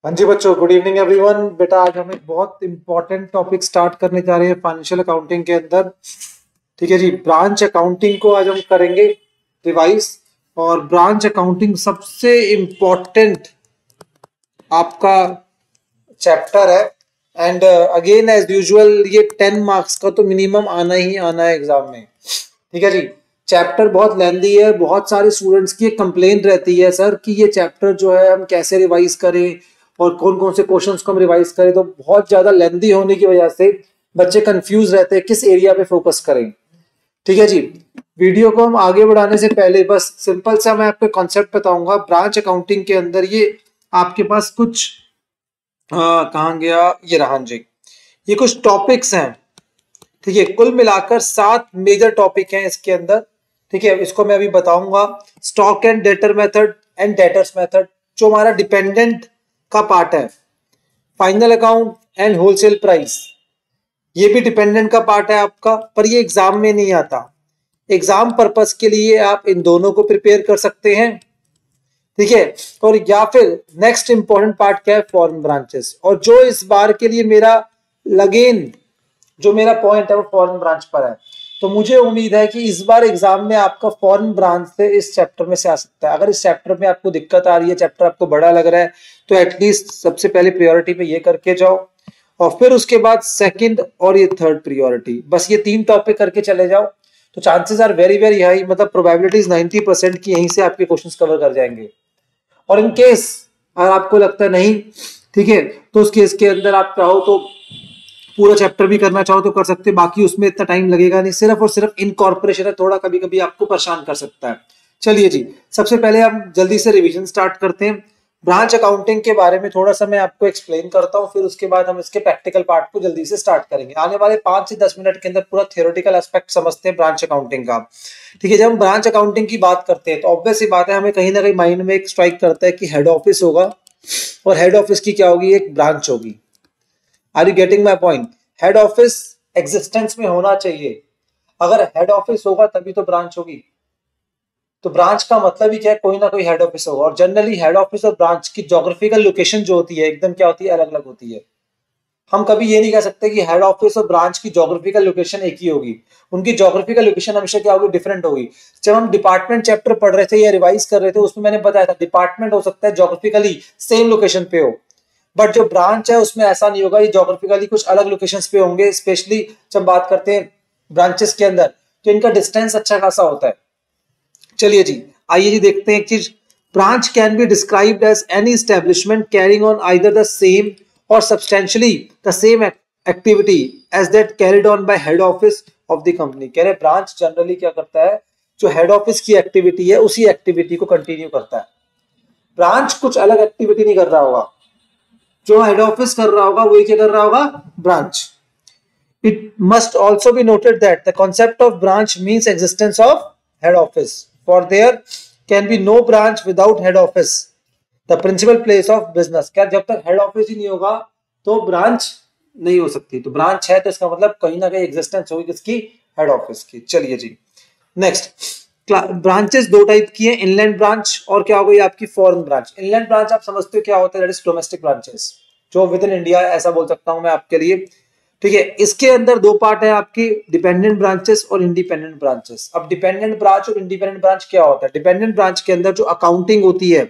हाँ जी बच्चों, good evening everyone. बेटा आज हम एक बहुत इंपॉर्टेंट टॉपिक स्टार्ट करने जा रहे हैं फाइनेंशियल अकाउंटिंग के अंदर। ठीक है जी, ब्रांच अकाउंटिंग को आज हम करेंगे रिवाइज। और ब्रांच अकाउंटिंग सबसे इम्पोर्टेंट आपका चैप्टर है। एंड अगेन एज यूजुअल ये 10 मार्क्स का तो मिनिमम आना ही आना है एग्जाम में। ठीक है जी, चैप्टर बहुत लेंदी है। बहुत सारे स्टूडेंट्स की कंप्लेंट रहती है सर कि ये चैप्टर जो है हम कैसे रिवाइज करें और कौन कौन से क्वेश्चंस को हम रिवाइज करें। तो बहुत ज्यादा लेंदी होने की वजह से बच्चे कंफ्यूज रहते हैं किस एरिया पे फोकस करें। ठीक है जी, वीडियो को हम आगे बढ़ाने से पहले बस सिंपल सा मैं आपको कॉन्सेप्ट बताऊंगा। ब्रांच अकाउंटिंग के अंदर ये आपके पास कुछ कहाँ गया, ये रहा जी, ये कुछ टॉपिक्स हैं। ठीक है, कुल मिलाकर 7 मेजर टॉपिक हैं इसके अंदर। ठीक है, इसको मैं अभी बताऊंगा। Stock and debtor method and debtors method जो हमारा डिपेंडेंट का पार्ट है। Final account and wholesale price ये भी डिपेंडेंट का पार्ट है आपका, पर ये एग्जाम में नहीं आता। एग्जाम पर्पस के लिए आप इन दोनों को प्रिपेयर कर सकते हैं। ठीक है, और या फिर नेक्स्ट इंपॉर्टेंट पार्ट क्या है, फॉरेन ब्रांचेस। और जो इस बार के लिए मेरा लगेन जो मेरा पॉइंट है वो फॉरेन ब्रांच पर है। तो मुझे उम्मीद है कि इस बार एग्जाम में आपका फॉरेन ब्रांच से इस चैप्टर में से आ सकता है। अगर इस चैप्टर में आपको दिक्कत आ रही है, चैप्टर आपको बड़ा लग रहा है, तो एटलीस्ट सबसे पहले प्रायोरिटी पे ये करके जाओ और फिर उसके बाद सेकंड और ये थर्ड प्रायोरिटी, बस ये 3 टॉपिक करके चले जाओ। तो chances are very very high, मतलब प्रोबेबिलिटीज 90% की यहीं से आपके क्वेश्चंस कवर कर जाएंगे। और इन केस अगर आपको लगता है नहीं ठीक है, तो उस केस के अंदर आप चाहो तो पूरा चैप्टर भी करना चाहो तो कर सकते हैं, बाकी उसमें इतना टाइम लगेगा नहीं। सिर्फ और सिर्फ इनकॉर्पोरेशन है, थोड़ा कभी कभी आपको परेशान कर सकता है। चलिए जी, सबसे पहले हम जल्दी से रिवीजन स्टार्ट करते हैं। ब्रांच अकाउंटिंग के बारे में थोड़ा सा मैं आपको एक्सप्लेन करता हूँ, फिर उसके बाद हम इसके प्रैक्टिकल पार्ट को जल्दी से स्टार्ट करेंगे। आने वाले 5 से 10 मिनट के अंदर पूरा थियोरेटिकल एस्पेक्ट समझते हैं ब्रांच अकाउंटिंग का। ठीक है, जब हम ब्रांच अकाउंटिंग की बात करते हैं तो ऑब्वियस सी बात है, हमें कहीं ना कहीं माइंड में एक स्ट्राइक करता है कि हेड ऑफिस होगा और हेड ऑफिस की क्या होगी, एक ब्रांच होगी। Are you getting my point? Head office existence में होना चाहिए। अगर हेड ऑफिस होगा तभी तो ब्रांच होगी। तो ब्रांच का मतलब ही क्या है, कोई ना कोई हेड ऑफिस होगा। और जनरली हेड ऑफिस और ब्रांच की ज्योग्राफिकल लोकेशन जो होती है एकदम क्या होती है, अलग अलग होती है। हम कभी ये नहीं कह सकते कि हेड ऑफिस और ब्रांच की ज्योग्राफिकल लोकेशन एक ही होगी। उनकी ज्योग्राफिकल लोकेशन हमेशा क्या होगी, डिफरेंट होगी। जब हम डिपार्टमेंट चैप्टर पढ़ रहे थे या रिवाइज कर रहे थे, उसमें मैंने बताया था डिपार्टमेंट हो सकता है ज्योग्राफिकली सेम लोकेशन पे हो, बट जो ब्रांच है उसमें ऐसा नहीं होगा। ये ज्योग्राफिकली कुछ अलग लोकेशंस पे होंगे। स्पेशली जब बात करते हैं ब्रांचेस के अंदर तो इनका डिस्टेंस अच्छा खासा होता है। चलिए जी, आइए जी देखते हैं एक चीज। Branch can be described as any establishment carrying on either the same और substantially the same activity as that carried on by head office of the company. कह रहे ब्रांच जनरली क्या करता है, जो हेड ऑफिस की एक्टिविटी है उसी एक्टिविटी को कंटिन्यू करता है। ब्रांच कुछ अलग एक्टिविटी नहीं कर रहा होगा, जो हेड ऑफिस कर रहा होगा वही क्या कर रहा होगा, branch. It must also be noted that the concept of branch means existence of head office. For there can be no branch without head office, the principal place of business. क्या जब तक हेड ऑफिस ही नहीं होगा तो branch नहीं हो सकती। तो ब्रांच है तो इसका मतलब कहीं ना कहीं एग्जिस्टेंस होगी किसकी, हेड ऑफिस की। चलिए जी, नेक्स्ट। ब्रांचेस 2 टाइप की हैं, इनलैंड ब्रांच और क्या हो गई आपकी फॉरेन ब्रांच। इनलैंड ब्रांच आप समझते हो क्या होता है, दैट इज डोमेस्टिक ब्रांचेस, जो विद इन इंडिया ऐसा बोल सकता हूं मैं आपके लिए। ठीक है, इसके अंदर 2 पार्ट है आपकी, डिपेंडेंट ब्रांचेस और इंडिपेंडेंट ब्रांचेस। अब डिपेंडेंट ब्रांच और इंडिपेंडेंट ब्रांच क्या होता है, डिपेंडेंट ब्रांच के अंदर जो अकाउंटिंग होती है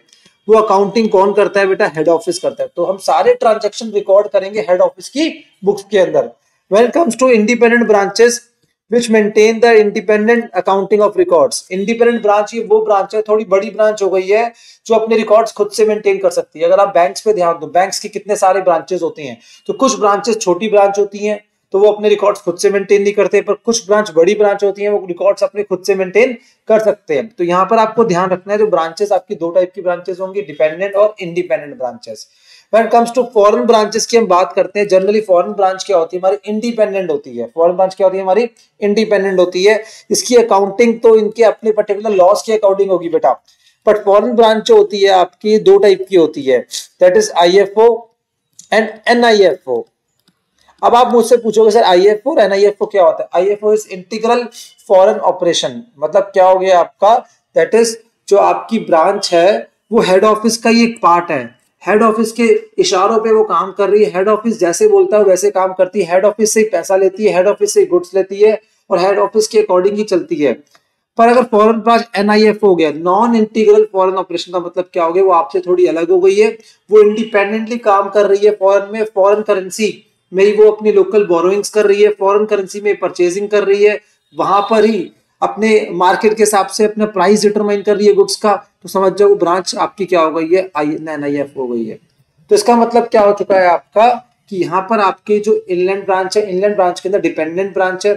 वो अकाउंटिंग कौन करता है बेटा, हेड ऑफिस करता है। तो हम सारे ट्रांजैक्शन रिकॉर्ड करेंगे हेड ऑफिस की बुक्स के अंदर। When it comes to independent branches which maintain the independent accounting of records. Independent branch ये वो ब्रांच है, थोड़ी बड़ी ब्रांच हो गई है, जो अपने रिकॉर्ड्स खुद से मेंटेन कर सकती है। अगर आप बैंक्स पे ध्यान दो, बैंक्स के कितने सारे ब्रांचेस होते हैं, तो कुछ ब्रांचेस छोटी ब्रांच होती हैं तो वो अपने रिकॉर्ड्स खुद से मेंटेन नहीं करते, पर कुछ ब्रांच बड़ी ब्रांच होती हैं वो रिकॉर्ड्स अपने खुद से मेंटेन कर सकते हैं। तो यहाँ पर आपको ध्यान रखना है, जो ब्रांचेस आपकी 2 टाइप की ब्रांचेस होंगी, डिपेंडेंट और independent branches. When it comes to foreign branches की हम बात करते हैं, जनरली फॉरेन ब्रांच क्या होती है हमारी, इंडिपेंडेंट होती है। फॉरेन ब्रांच क्या होती है हमारी, इंडिपेंडेंट होती है। इसकी अकाउंटिंग तो इनके अपने पर्टिकुलर लॉस के अकॉर्डिंग होगी बेटा। बट फॉरेन ब्रांच जो होती है आपकी 2 टाइप की होती है, दैट इज आईएफओ एंड एनआईएफओ। अब आप मुझसे पूछोगे सर आईएफओ और एनआईएफओ क्या होता है। IFO is integral foreign operation, मतलब क्या हो गया आपका, दैट इज जो आपकी ब्रांच है वो हेड ऑफिस का ही एक पार्ट है। हेड ऑफिस के इशारों पे वो काम कर रही है, हेड ऑफिस जैसे बोलता है वैसे काम करती है, हेड ऑफिस से ही पैसा लेती है, हेड ऑफिस से गुड्स लेती है और हेड ऑफिस के अकॉर्डिंग ही चलती है। पर अगर फॉरेन ब्रांच एनआईएफ हो गया, नॉन इंटीग्रल फॉरेन ऑपरेशन, का मतलब क्या हो गया, वो आपसे थोड़ी अलग हो गई है, वो इंडिपेंडेंटली काम कर रही है फॉरेन में, फॉरेन करेंसी में ही वो अपनी लोकल बोरोइंग्स कर रही है, फॉरेन करेंसी में परचेजिंग कर रही है, वहां पर ही अपने मार्केट के हिसाब से अपना प्राइस डिटरमाइन कर रही है गुड्स का, तो समझ जाओ ब्रांच आपकी क्या हो गई है, एनआईएफ हो गई है। तो इसका मतलब क्या हो चुका है आपका कि यहाँ पर आपके जो इनलैंड ब्रांच है, इनलैंड ब्रांच के अंदर डिपेंडेंट ब्रांच है,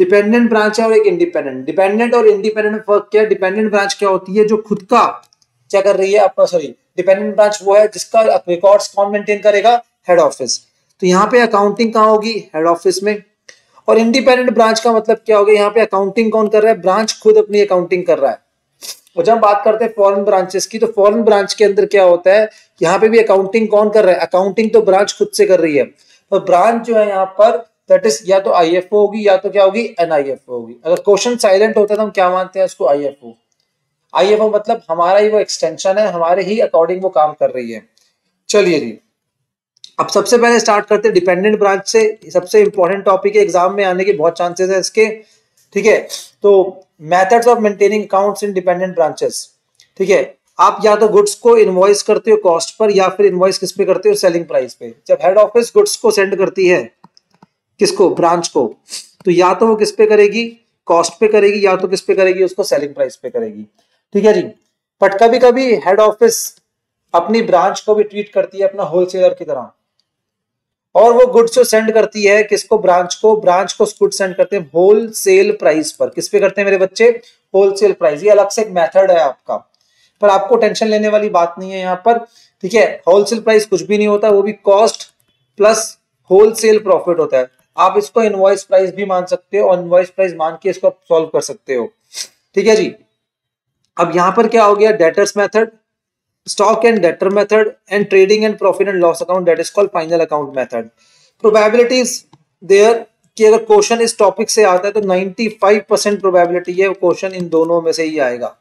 डिपेंडेंट ब्रांच है और एक इंडिपेंडेंट। डिपेंडेंट और इंडिपेंडेंट में फर्क क्या है, डिपेंडेंट ब्रांच क्या होती है, जो खुद का क्या कर रही है आपका, सॉरी डिपेंडेंट ब्रांच वो है जिसका रिकॉर्ड्स कौन मेंटेन करेगा, हेड ऑफिस। तो यहाँ पे अकाउंटिंग कहाँ होगी, हेड ऑफिस में। और इंडिपेंडेंट ब्रांच का मतलब क्या हो गया, यहाँ पे अकाउंटिंग कौन कर रहा है, ब्रांच खुद अपनी अकाउंटिंग कर रहा है। और जब बात करते हैं फॉरेन ब्रांचेस की, तो फॉरेन ब्रांच के अंदर क्या होता है, यहाँ पे भी अकाउंटिंग कौन कर रहा है, अकाउंटिंग तो ब्रांच खुद से कर रही है। तो ब्रांच जो है यहाँ पर दैट इज या तो आईएफओ होगी या तो क्या होगी, एनआईएफओ होगी। अगर क्वेश्चन साइलेंट होता है तो हम क्या मानते हैं उसको, आईएफओ। आईएफओ मतलब हमारा ही वो एक्सटेंशन है, हमारे ही अकॉर्डिंग वो काम कर रही है। चलिए जी, अब सबसे पहले स्टार्ट करते हैं डिपेंडेंट ब्रांच से। सबसे इंपॉर्टेंट टॉपिक है, एग्जाम में आने के बहुत चांसेस है इसके, ठीक है। तो methods of maintaining accounts in dependent branches, ठीक है। आप या तो गुड्स को इनवॉइस करते हो कॉस्ट पर, या फिर इनवॉइस किस पे करते हो, सेलिंग प्राइस पे। जब हेड ऑफिस गुड्स को सेंड करती है किसको, ब्रांच को, तो या तो वो किस पे करेगी, कॉस्ट पे करेगी, या तो किस पे करेगी, उसको सेलिंग प्राइस पे करेगी, ठीक है जी। बट कभी कभी हेड ऑफिस अपनी ब्रांच को भी ट्रीट करती है अपना होलसेलर की तरह, और वो गुड्स जो सेंड करती है किसको, ब्रांच को, ब्रांच को गुड्स सेंड करते हैं होलसेल प्राइस पर। किस पे करते हैं मेरे बच्चे, होलसेल प्राइस। ये अलग से एक मेथड है आपका, पर आपको टेंशन लेने वाली बात नहीं है यहाँ पर, ठीक है। होलसेल प्राइस कुछ भी नहीं होता, वो भी कॉस्ट प्लस होलसेल प्रॉफिट होता है। आप इसको इनवॉइस प्राइस भी मान सकते हो, और इनवॉइस प्राइस मान के इसको सॉल्व कर सकते हो, ठीक है जी। अब यहाँ पर क्या हो गया, debtors method, stock and debtor method, and trading and profit and loss account, that is called final account method. Probabilities there कि अगर क्वेश्चन इस टॉपिक से आता है तो 95% प्रोबेबिलिटी है क्वेश्चन इन दोनों में से ही आएगा,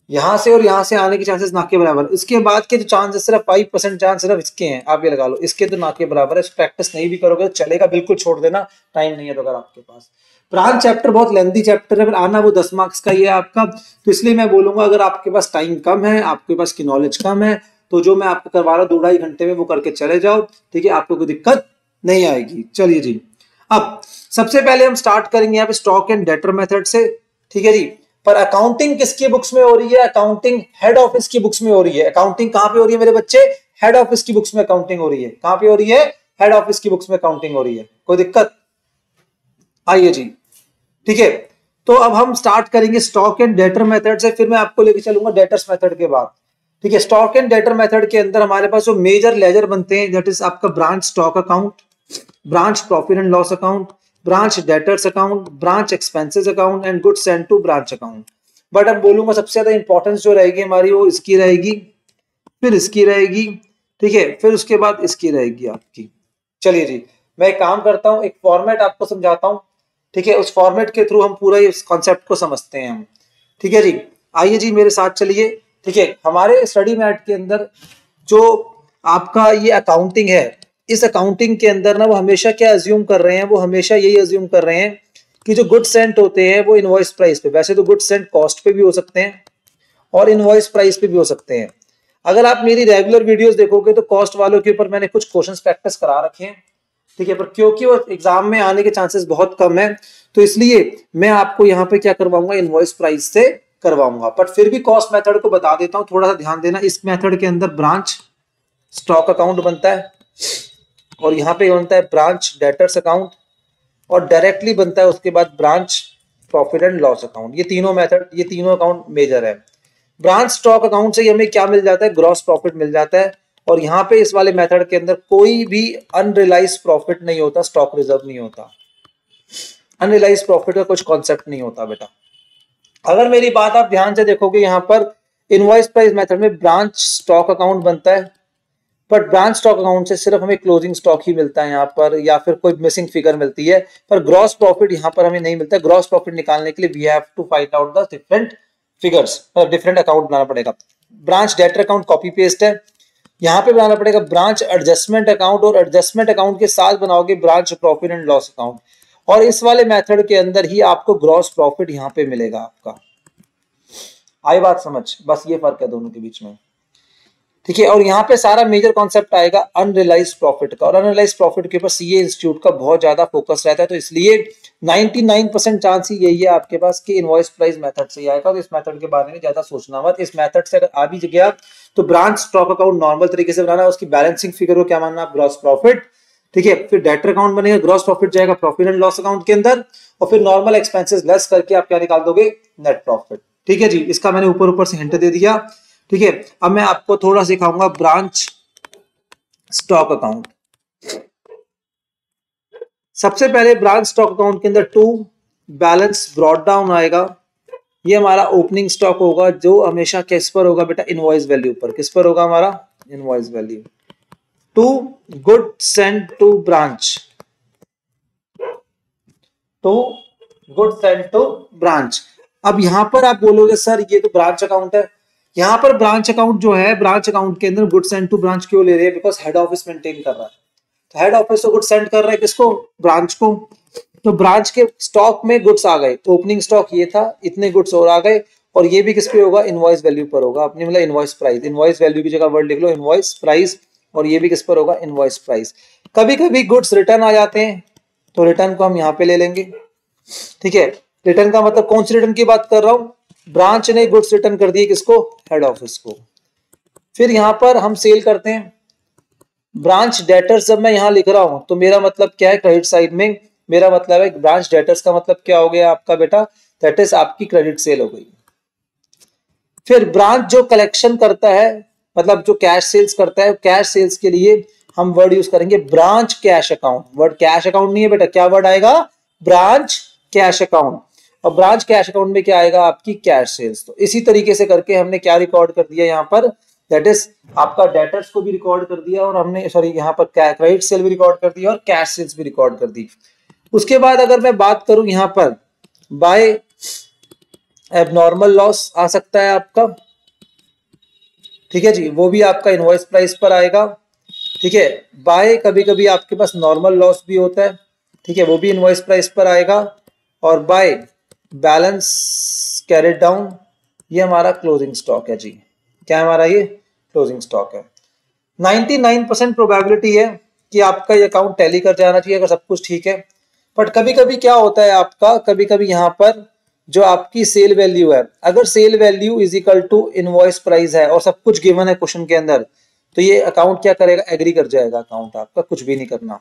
यहां से और यहां से आने के चांसेस ना के बराबर। इसके बाद के जो चांसेस सिर्फ 5% चांस सिर्फ इसके हैं, आप ये लगा लो, इसके तो ना के बराबर है। प्रैक्टिस नहीं भी करोगे तो चलेगा, बिल्कुल छोड़ देना, टाइम नहीं है तो अगर आपके पास। ब्रांच चैप्टर बहुत लेंथी चैप्टर है, पर आना वो 10 मार्क्स का ही है आपका, तो इसलिए मैं बोलूंगा अगर आपके पास टाइम कम है, आपके पास की नॉलेज कम है, तो जो मैं आपको करवा रहा हूँ 2-2.5 घंटे में वो करके चले जाओ, ठीक है, आपको कोई दिक्कत नहीं आएगी। चलिए जी, अब सबसे पहले हम स्टार्ट करेंगे यहाँ पे स्टॉक एंड डेटर मेथड से, ठीक है जी। पर अकाउंटिंग किसकी बुक्स में हो रही है, अकाउंटिंग हेड ऑफिस की बुक्स में हो रही है। अकाउंटिंग कहां पे हो रही है मेरे बच्चे, हेड ऑफिस की बुक्स में अकाउंटिंग हो रही है। कहां पे हो रही है, हेड ऑफिस की बुक्स में अकाउंटिंग हो रही है। कोई दिक्कत, आइए जी, ठीक है। तो अब हम स्टार्ट करेंगे स्टॉक एंड डेटर मेथड से, फिर मैं आपको लेके चलूंगा डेटर्स मेथड के बाद, ठीक है। स्टॉक एंड डेटर मेथड के अंदर हमारे पास जो मेजर लेजर बनते हैं, दैट इज आपका branch stock account, branch profit and loss account, branch debtors account, branch expenses account and goods sent to branch account. But अब बोलूंगा सबसे ज्यादा इंपॉर्टेंस जो रहेगी हमारी वो इसकी रहेगी, फिर इसकी रहेगी, ठीक है, फिर उसके बाद इसकी रहेगी आपकी। चलिए जी, मैं एक काम करता हूं, एक फॉर्मेट आपको समझाता हूं, ठीक है। उस फॉर्मेट के थ्रू हम पूरा इस कॉन्सेप्ट को समझते हैं हम, ठीक है जी। आइए जी मेरे साथ चलिए, ठीक है। हमारे स्टडी मैट के अंदर जो आपका ये अकाउंटिंग है, इस अकाउंटिंग के अंदर ना वो हमेशा क्या अज्यूम कर रहे हैं, वो हमेशा यही अज्यूम कर रहे हैं कि जो गुड सेंट होते हैं वो इनवॉइस प्राइस पे, वैसे तो गुड सेंट कॉस्ट पे भी हो सकते हैं और इनवॉइस प्राइस पे भी हो सकते हैं। अगर आप मेरी रेगुलर वीडियोस देखोगे तो कॉस्ट वालों के ऊपर मैंने कुछ क्वेश्चंस प्रैक्टिस करा रखे हैं, ठीक है। पर क्योंकि वो एग्जाम में आने के चांसेस बहुत कम है, तो इसलिए मैं आपको यहाँ पे क्या करवाऊंगा, इनवॉइस प्राइस से करवाऊंगा। बट फिर भी कॉस्ट मेथड को बता देता हूँ, थोड़ा सा ध्यान देना। इस मेथड के अंदर ब्रांच स्टॉक अकाउंट बनता है, और यहाँ पे बनता है ब्रांच डेटर्स अकाउंट, और डायरेक्टली बनता है उसके बाद branch profit and loss account. ये तीनों मेथड, ये तीनों अकाउंट मेजर है। ब्रांच स्टॉक अकाउंट से हमें क्या मिल जाता है, ग्रॉस प्रॉफिट मिल जाता है। और यहाँ पे इस वाले मेथड के अंदर कोई भी अनरियलाइज प्रॉफिट नहीं होता, स्टॉक रिजर्व नहीं होता, अनरियलाइज प्रॉफिट का कुछ कॉन्सेप्ट नहीं होता बेटा। अगर मेरी बात आप ध्यान से देखोगे, यहाँ पर इनवॉइस प्राइस मेथड में ब्रांच स्टॉक अकाउंट बनता है, बट ब्रांच स्टॉक अकाउंट से सिर्फ हमें क्लोजिंग स्टॉक ही मिलता है यहाँ पर, या फिर कोई मिसिंग फिगर मिलती है, पर ग्रॉस प्रॉफिट यहाँ पर हमें नहीं मिलता। ग्रॉस प्रॉफिट निकालने के लिए we have to find out the different figures, मतलब डिफरेंट अकाउंट बनाना पड़ेगा। Branch debtor account copy paste है, यहाँ पे बनाना पड़ेगा ब्रांच एडजस्टमेंट अकाउंट, और एडजस्टमेंट अकाउंट के साथ बनाओगे branch profit and loss account, और इस वाले मेथड के अंदर ही आपको ग्रॉस प्रॉफिट यहाँ पे मिलेगा आपका। आई बात समझ? बस ये फर्क है दोनों के बीच में, ठीक है। और यहाँ पे सारा मेजर कॉन्सेप्ट आएगा अनरियलाइज्ड प्रॉफिट का, और अनरियलाइज्ड प्रॉफिट के ऊपर सीए इंस्टीट्यूट का बहुत ज्यादा फोकस रहता है, तो इसलिए 99% चांस ही यही है आपके पास कि इनवॉइस प्राइस मेथड से ही आएगा। तो इस मेथड के बारे में ज्यादा सोचना मत, इस मेथड से अगर आ भी गया तो ब्रांच स्टॉक अकाउंट नॉर्मल तरीके से बनाना, उसकी बैलेंसिंग फिगर को क्या मानना, ग्रॉस प्रॉफिट, ठीक है। फिर डेटर अकाउंट बनेगा, ग्रॉस प्रॉफिट जाएगा प्रॉफिट एंड लॉस अकाउंट के अंदर, और फिर नॉर्मल एक्सपेंसेस लेस करके आप क्या निकाल दोगे, नेट प्रॉफिट, ठीक है जी। इसका मैंने ऊपर ऊपर से हिंट दे दिया, ठीक है। अब मैं आपको थोड़ा सिखाऊंगा ब्रांच स्टॉक अकाउंट। सबसे पहले ब्रांच स्टॉक अकाउंट के अंदर टू बैलेंस ब्रॉट डाउन आएगा, ये हमारा ओपनिंग स्टॉक होगा, जो हमेशा किस पर होगा बेटा, इनवॉइस वैल्यू पर। किस पर होगा हमारा, invoice value. To good send to branch, to good send to branch. अब यहां पर आप बोलोगे सर ये तो ब्रांच अकाउंट है, यहां पर ब्रांच अकाउंट जो है, ब्रांच अकाउंट के अंदर गुड सेंड टू ब्रांच क्यों ले रहे हैं, बिकॉज हेड ऑफिस मेंटेन कर रहा है, तो हेड ऑफिस को गुड सेंड कर रहा है किसको, ब्रांच को। तो ब्रांच के स्टॉक में गुड्स आ गए, तो ओपनिंग स्टॉक ये था, इतने गुड्स और आ गए, और ये भी किस पे होगा, इनवॉइस वैल्यू पर होगा अपनी, मतलब इनवॉइस प्राइस, इनवॉइस वैल्यू की जगह वर्ड लिख लो इनवॉइस प्राइस, और ये भी किस पर होगा, इनवॉइस प्राइस। कभी कभी गुड्स रिटर्न आ जाते हैं, तो रिटर्न को हम यहाँ पे ले लेंगे, ठीक है। रिटर्न का मतलब कौन सी रिटर्न की बात कर रहा हूं, ब्रांच ने गुड्स रिटर्न कर दिए किसको, हेड ऑफिस को। फिर यहां पर हम सेल करते हैं ब्रांच डेटर्स। जब मैं यहां लिख रहा हूं तो मेरा मतलब क्या है, क्रेडिट साइड में मेरा मतलब है ब्रांच डेटर्स का मतलब क्या हो गया आपका बेटा, दैट इज आपकी क्रेडिट सेल हो गई। फिर ब्रांच जो कलेक्शन करता है, मतलब जो कैश सेल्स करता है, कैश सेल्स के लिए हम वर्ड यूज करेंगे branch cash account. Word cash account नहीं है बेटा, क्या वर्ड आएगा, ब्रांच कैश अकाउंट। और ब्रांच कैश अकाउंट में क्या आएगा, आपकी कैश सेल्स। तो इसी तरीके से करके हमने क्या रिकॉर्ड कर दिया यहाँ पर, दैट इज आपका डेटर्स को भी रिकॉर्ड कर दिया, और हमने सॉरी यहाँ पर क्रेडिट सेल भी रिकॉर्ड कर दिया, और कैश सेल्स भी रिकॉर्ड कर दी। उसके बाद अगर मैं बात करूं यहाँ पर बाय एबनॉर्मल लॉस आ सकता है आपका, ठीक है जी, वो भी आपका इनवॉइस प्राइस पर आएगा, ठीक है। बाय कभी कभी आपके पास नॉर्मल लॉस भी होता है, ठीक है, वो भी इनवॉइस प्राइस पर आएगा। और बाय बैलेंस कैरेड डाउन, ये हमारा क्लोजिंग स्टॉक है जी। क्या है हमारा, ये क्लोजिंग स्टॉक है। 99% प्रोबेबिलिटी है कि आपका ये अकाउंट टैली कर जाना चाहिए अगर सब कुछ ठीक है। बट कभी कभी क्या होता है आपका, कभी कभी यहाँ पर जो आपकी सेल वैल्यू है, अगर sale value is equal to invoice price है और सब कुछ गिवन है क्वेश्चन के अंदर, तो ये अकाउंट क्या करेगा, एग्री कर जाएगा अकाउंट आपका, कुछ भी नहीं करना।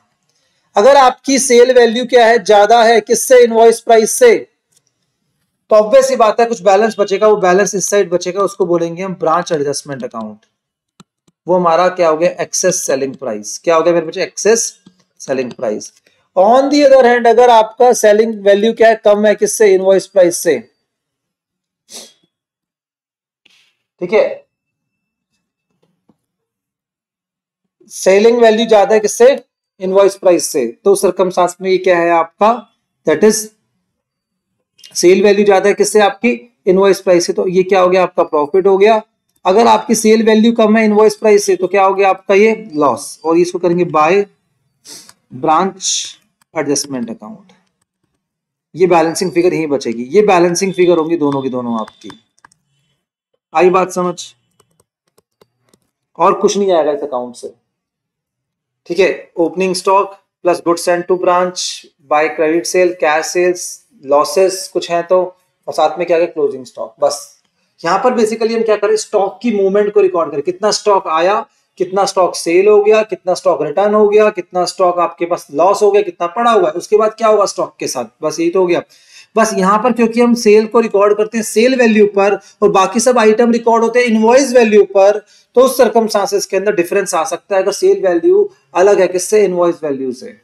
अगर आपकी सेल वैल्यू क्या है, ज्यादा है किससे, इनवॉइस प्राइस से, तो ऑब्वियस सी बात है कुछ बैलेंस बचेगा, वो बैलेंस इस साइड बचेगा, उसको बोलेंगे हम ब्रांच एडजस्टमेंट अकाउंट। वो हमारा क्या हो गया, एक्सेस सेलिंग प्राइस। क्या हो गया मेरे बच्चे, excess selling price. On the other hand अगर आपका सेलिंग वैल्यू क्या है, कम है किससे, इनवॉइस प्राइस से, ठीक है। सेलिंग वैल्यू ज्यादा है किससे, इनवॉइस प्राइस से, तो सर्कमस्टांस में ये क्या है आपका, दैट इज सेल वैल्यू ज्यादा है किससे, आपकी इनवॉइस प्राइस से, तो ये क्या हो गया, आपका प्रॉफिट हो गया। अगर आपकी सेल वैल्यू कम है इनवॉइस प्राइस से, तो क्या हो गया आपका, ये लॉस। और इसको करेंगे बाय ब्रांच एडजस्टमेंट अकाउंट। ये बैलेंसिंग फिगर यही बचेगी, ये बैलेंसिंग फिगर होंगी दोनों की दोनों आपकी। आई बात समझ, और कुछ नहीं आएगा इस अकाउंट से, ठीक है। Opening stock plus goods send to branch by credit sale, cash sales, losses कुछ है तो, और साथ में क्या है, क्लोजिंग स्टॉक। बस यहाँ पर बेसिकली हम क्या करें, स्टॉक की मूवमेंट को रिकॉर्ड करें, कितना स्टॉक आया, कितना स्टॉक सेल हो गया, कितना स्टॉक रिटर्न हो गया, कितना स्टॉक आपके पास लॉस हो गया, कितना पड़ा हुआ है, उसके बाद क्या होगा स्टॉक के साथ, बस यही तो हो गया। बस यहाँ पर क्योंकि हम सेल को रिकॉर्ड करते हैं सेल वैल्यू पर, और बाकी सब आइटम रिकॉर्ड होते हैं इनवॉइस वैल्यू पर, तो उस सर्कमस्टांसेस के अंदर डिफरेंस आ सकता है अगर सेल वैल्यू अलग है किससे, इनवॉइस वैल्यू से।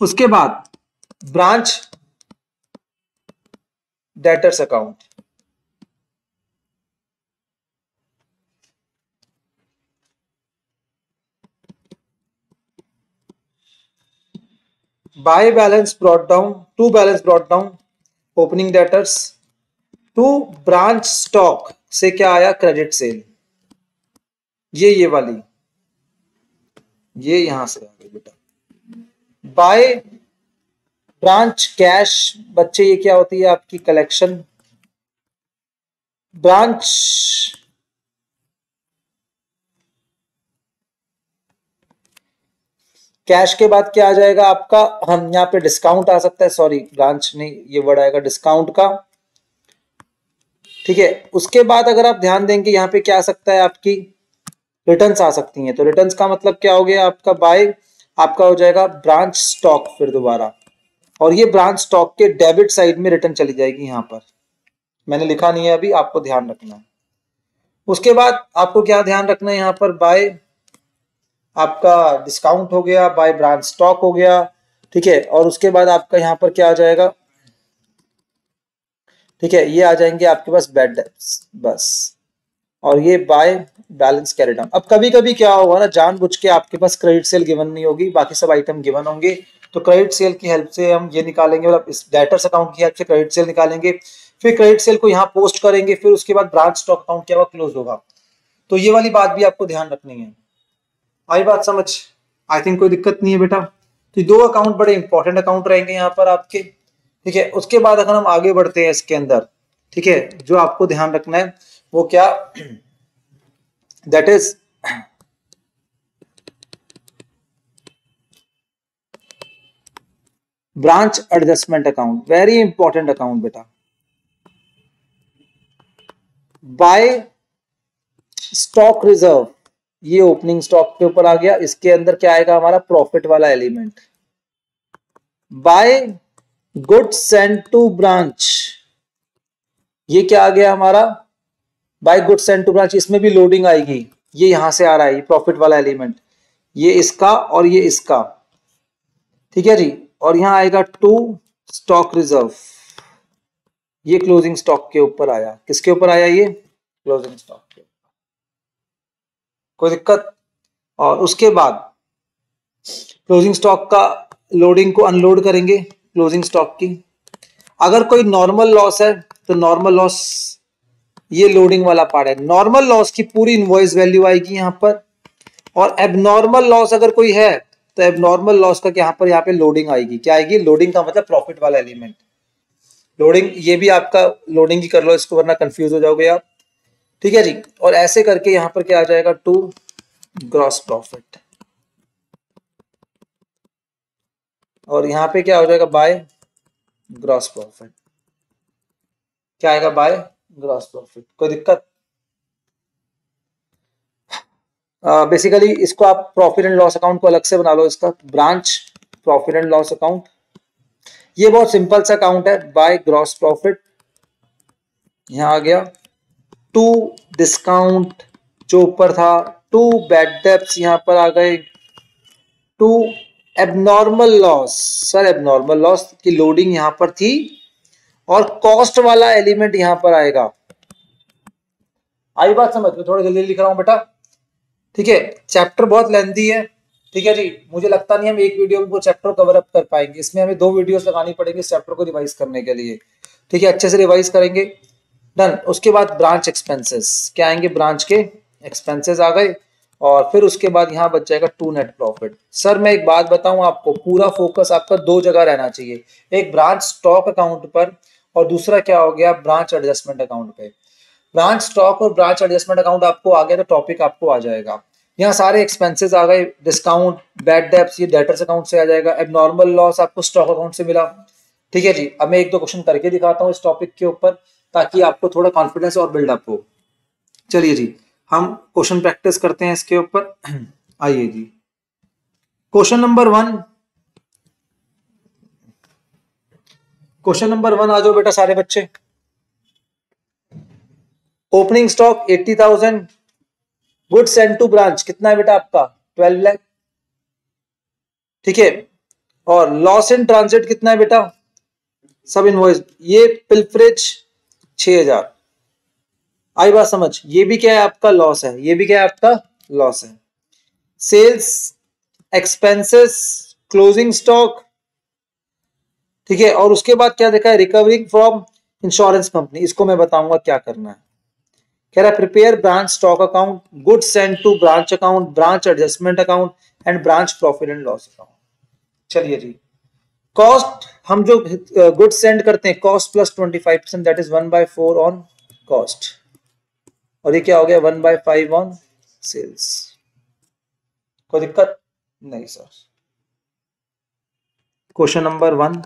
उसके बाद branch debtors account. By balance brought down, to balance brought down, opening debtors, to branch stock से क्या आया, क्रेडिट सेल, ये वाली, ये यहां से आ गई बेटा। बाय ब्रांच कैश, बच्चे ये क्या होती है आपकी, कलेक्शन। ब्रांच कैश के बाद क्या आ जाएगा आपका, हम यहाँ पे डिस्काउंट आ सकता है, सॉरी ब्रांच नहीं, ये वर्ड आएगा डिस्काउंट का, ठीक है। उसके बाद अगर आप ध्यान देंगे यहाँ पे क्या आ सकता है, आपकी रिटर्न्स आ सकती हैं। तो रिटर्न्स का मतलब क्या हो गया आपका, बाय आपका हो जाएगा ब्रांच स्टॉक फिर दोबारा, और ये ब्रांच स्टॉक के डेबिट साइड में रिटर्न चली जाएगी। यहाँ पर मैंने लिखा नहीं है अभी, आपको ध्यान रखना है। उसके बाद आपको क्या ध्यान रखना है, यहाँ पर बाय आपका डिस्काउंट हो गया, बाय ब्रांच स्टॉक हो गया, ठीक है। और उसके बाद आपका यहाँ पर क्या आ जाएगा, ठीक है, ये आ जाएंगे आपके पास बैड डेब्ट्स बस, और ये बाय बैलेंस कैरी डाउन। अब कभी कभी क्या होगा ना, जानबूझ के आपके पास क्रेडिट सेल गिवन नहीं होगी, बाकी सब आइटम गिवन होंगे, तो क्रेडिट सेल की हेल्प से हम ये निकालेंगे, मतलब इस डेटर्स अकाउंट की हेल्प से क्रेडिट सेल निकालेंगे, फिर क्रेडिट सेल को यहाँ पोस्ट करेंगे, फिर उसके बाद ब्रांच स्टॉक अकाउंट क्या होगा, क्लोज होगा। तो ये वाली बात भी आपको ध्यान रखनी है। आई बात समझ, आई थिंक कोई दिक्कत नहीं है बेटा। तो दो अकाउंट बड़े इंपॉर्टेंट अकाउंट रहेंगे यहाँ पर आपके, ठीक है। उसके बाद अगर हम आगे बढ़ते हैं इसके अंदर, ठीक है, जो आपको ध्यान रखना है वो क्या, that is branch adjustment account, very important account बेटा। बाय स्टॉक रिजर्व, ये ओपनिंग स्टॉक के ऊपर आ गया, इसके अंदर क्या आएगा हमारा, प्रॉफिट वाला element. By goods send to branch, ये क्या आ गया हमारा, by goods send to branch, इसमें भी लोडिंग आएगी, ये यहां से आ रहा है, ये प्रॉफिट वाला एलिमेंट, ये इसका और ये इसका, ठीक है जी। और यहां आएगा टू स्टॉक रिजर्व, ये क्लोजिंग स्टॉक के ऊपर आया, किसके ऊपर आया, ये क्लोजिंग स्टॉक के ऊपर, कोई दिक्कत। और उसके बाद क्लोजिंग स्टॉक का लोडिंग को अनलोड करेंगे क्लोजिंग स्टॉक की। अगर कोई नॉर्मल लॉस है तो नॉर्मल लॉस, ये लोडिंग वाला पार्ट है, नॉर्मल लॉस की पूरी इनवॉइस वैल्यू आएगी यहां पर। और एबनॉर्मल लॉस अगर कोई है तो एबनॉर्मल लॉस का यहाँ पे लोडिंग आएगी, क्या आएगी, लोडिंग का मतलब प्रॉफिट वाला एलिमेंट, लोडिंग, ये भी आपका लोडिंग ही कर लो इसको, वरना कंफ्यूज हो जाओगे आप, ठीक है जी। और ऐसे करके यहाँ पर क्या आ जाएगा, टू ग्रॉस प्रॉफिट, और यहाँ पे क्या हो जाएगा, बाय ग्रॉस प्रॉफिट, क्या आएगा, बाय ग्रॉस प्रॉफिट, कोई दिक्कत। बेसिकली इसको आप प्रॉफिट एंड लॉस अकाउंट को अलग से बना लो, इसका branch profit and loss account, ये बहुत सिंपल सा अकाउंट है, बाय ग्रॉस प्रॉफिट, यहां आ गया, टू डिस्काउंट जो ऊपर था, टू बैड डेब्ट्स यहां पर आ गए, to abnormal loss, sir abnormal loss की लोडिंग यहां पर थी, और कॉस्ट वाला एलिमेंट यहां पर आएगा। आई बात समझ में, थोड़ा जल्दी लिख रहा हूं बेटा, ठीक है। चैप्टर बहुत लेंथी है, ठीक है जी, मुझे लगता नहीं हम एक वीडियो में वो चैप्टर कवर अप कर पाएंगे, इसमें हमें 2 वीडियोस लगानी पड़ेगी इस चैप्टर को रिवाइज करने के लिए, ठीक है, अच्छे से रिवाइज करेंगे, डन। उसके बाद ब्रांच एक्सपेंसेस क्या आएंगे, ब्रांच के एक्सपेंसेस आ गए, और फिर उसके बाद यहाँ बच जाएगा टू नेट प्रॉफिट। सर मैं एक बात बताऊं आपको, पूरा फोकस आपका 2 जगह रहना चाहिए, एक ब्रांच स्टॉक अकाउंट पर, और दूसरा क्या हो गया, ब्रांच एडजस्टमेंट अकाउंट पे। ब्रांच स्टॉक और ब्रांच एडजस्टमेंट अकाउंट आपको आ गया तो टॉपिक आपको आ जाएगा, यहाँ सारे एक्सपेंसेस आ गए, डिस्काउंट, बैड डेब्ट्स ये डेटर्स अकाउंट से आ जाएगा, एबनॉर्मल लॉस आपको स्टॉक अकाउंट से मिला, ठीक है जी। अब मैं 1-2 क्वेश्चन करके दिखाता हूँ इस टॉपिक के ऊपर, ताकि आपको थोड़ा कॉन्फिडेंस और बिल्डअप हो। चलिए जी, हम क्वेश्चन प्रैक्टिस करते हैं इसके ऊपर। आइए जी, क्वेश्चन नंबर 1, क्वेश्चन नंबर 1 आ जाओ बेटा सारे बच्चे। Opening stock 80,000, goods send to branch कितना है बेटा आपका, 12 लाख, ठीक है। और लॉस इन ट्रांजिट कितना है बेटा, सब इनवॉइस, ये पिलफरेज 6,000। आई बात समझ, ये भी क्या है आपका लॉस है, ये भी क्या है आपका लॉस है। सेल्स एक्सपेंसेस क्लोजिंग स्टॉक, ठीक है। और उसके बाद क्या देखा है, रिकवरिंग फ्रॉम इंश्योरेंस कंपनी, इसको मैं बताऊंगा क्या करना है। कह रहा है prepare branch stock account, goods send to branch account, branch adjustment account and branch profit and loss account. चलिए जी, कॉस्ट हम जो गुड्स सेंड करते हैं cost plus 25%, that is 1/4 on cost, और ये क्या हो गया 1/5 ऑन सेल्स। कोई दिक्कत नहीं सर। क्वेश्चन नंबर 1,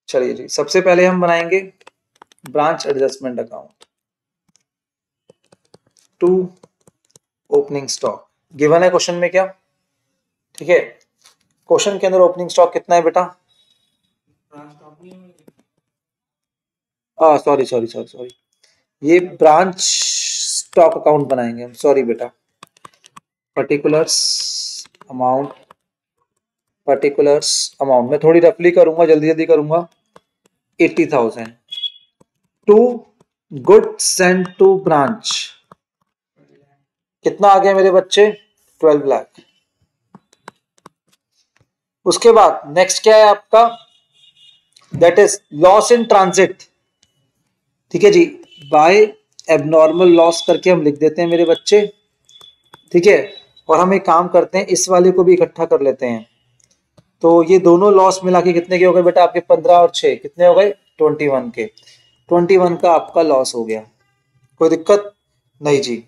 चलिए जी, सबसे पहले हम बनाएंगे branch adjustment account to opening stock. Given है क्वेश्चन में क्या, ठीक है, क्वेश्चन के अंदर ओपनिंग स्टॉक कितना है बेटा, सॉरी सॉरी सॉरी सॉरी, ये ब्रांच स्टॉक अकाउंट बनाएंगे हम, सॉरी बेटा। पर्टिकुलर्स अमाउंट, पर्टिकुलर्स अमाउंट मैं थोड़ी रफली करूंगा, जल्दी जल्दी करूंगा। 80,000 to goods send to branch, कितना आ गया मेरे बच्चे 12 लाख। उसके बाद नेक्स्ट क्या है आपका, that is loss in transit, ठीक है जी, बाय एबनॉर्मल लॉस करके हम लिख देते हैं मेरे बच्चे, ठीक है। और हम एक काम करते हैं, इस वाले को भी इकट्ठा कर लेते हैं, तो ये दोनों लॉस मिला के कितने के हो गए बेटा आपके 15 और 6 कितने हो गए 21 के, 21 का आपका लॉस हो गया, कोई दिक्कत नहीं जी।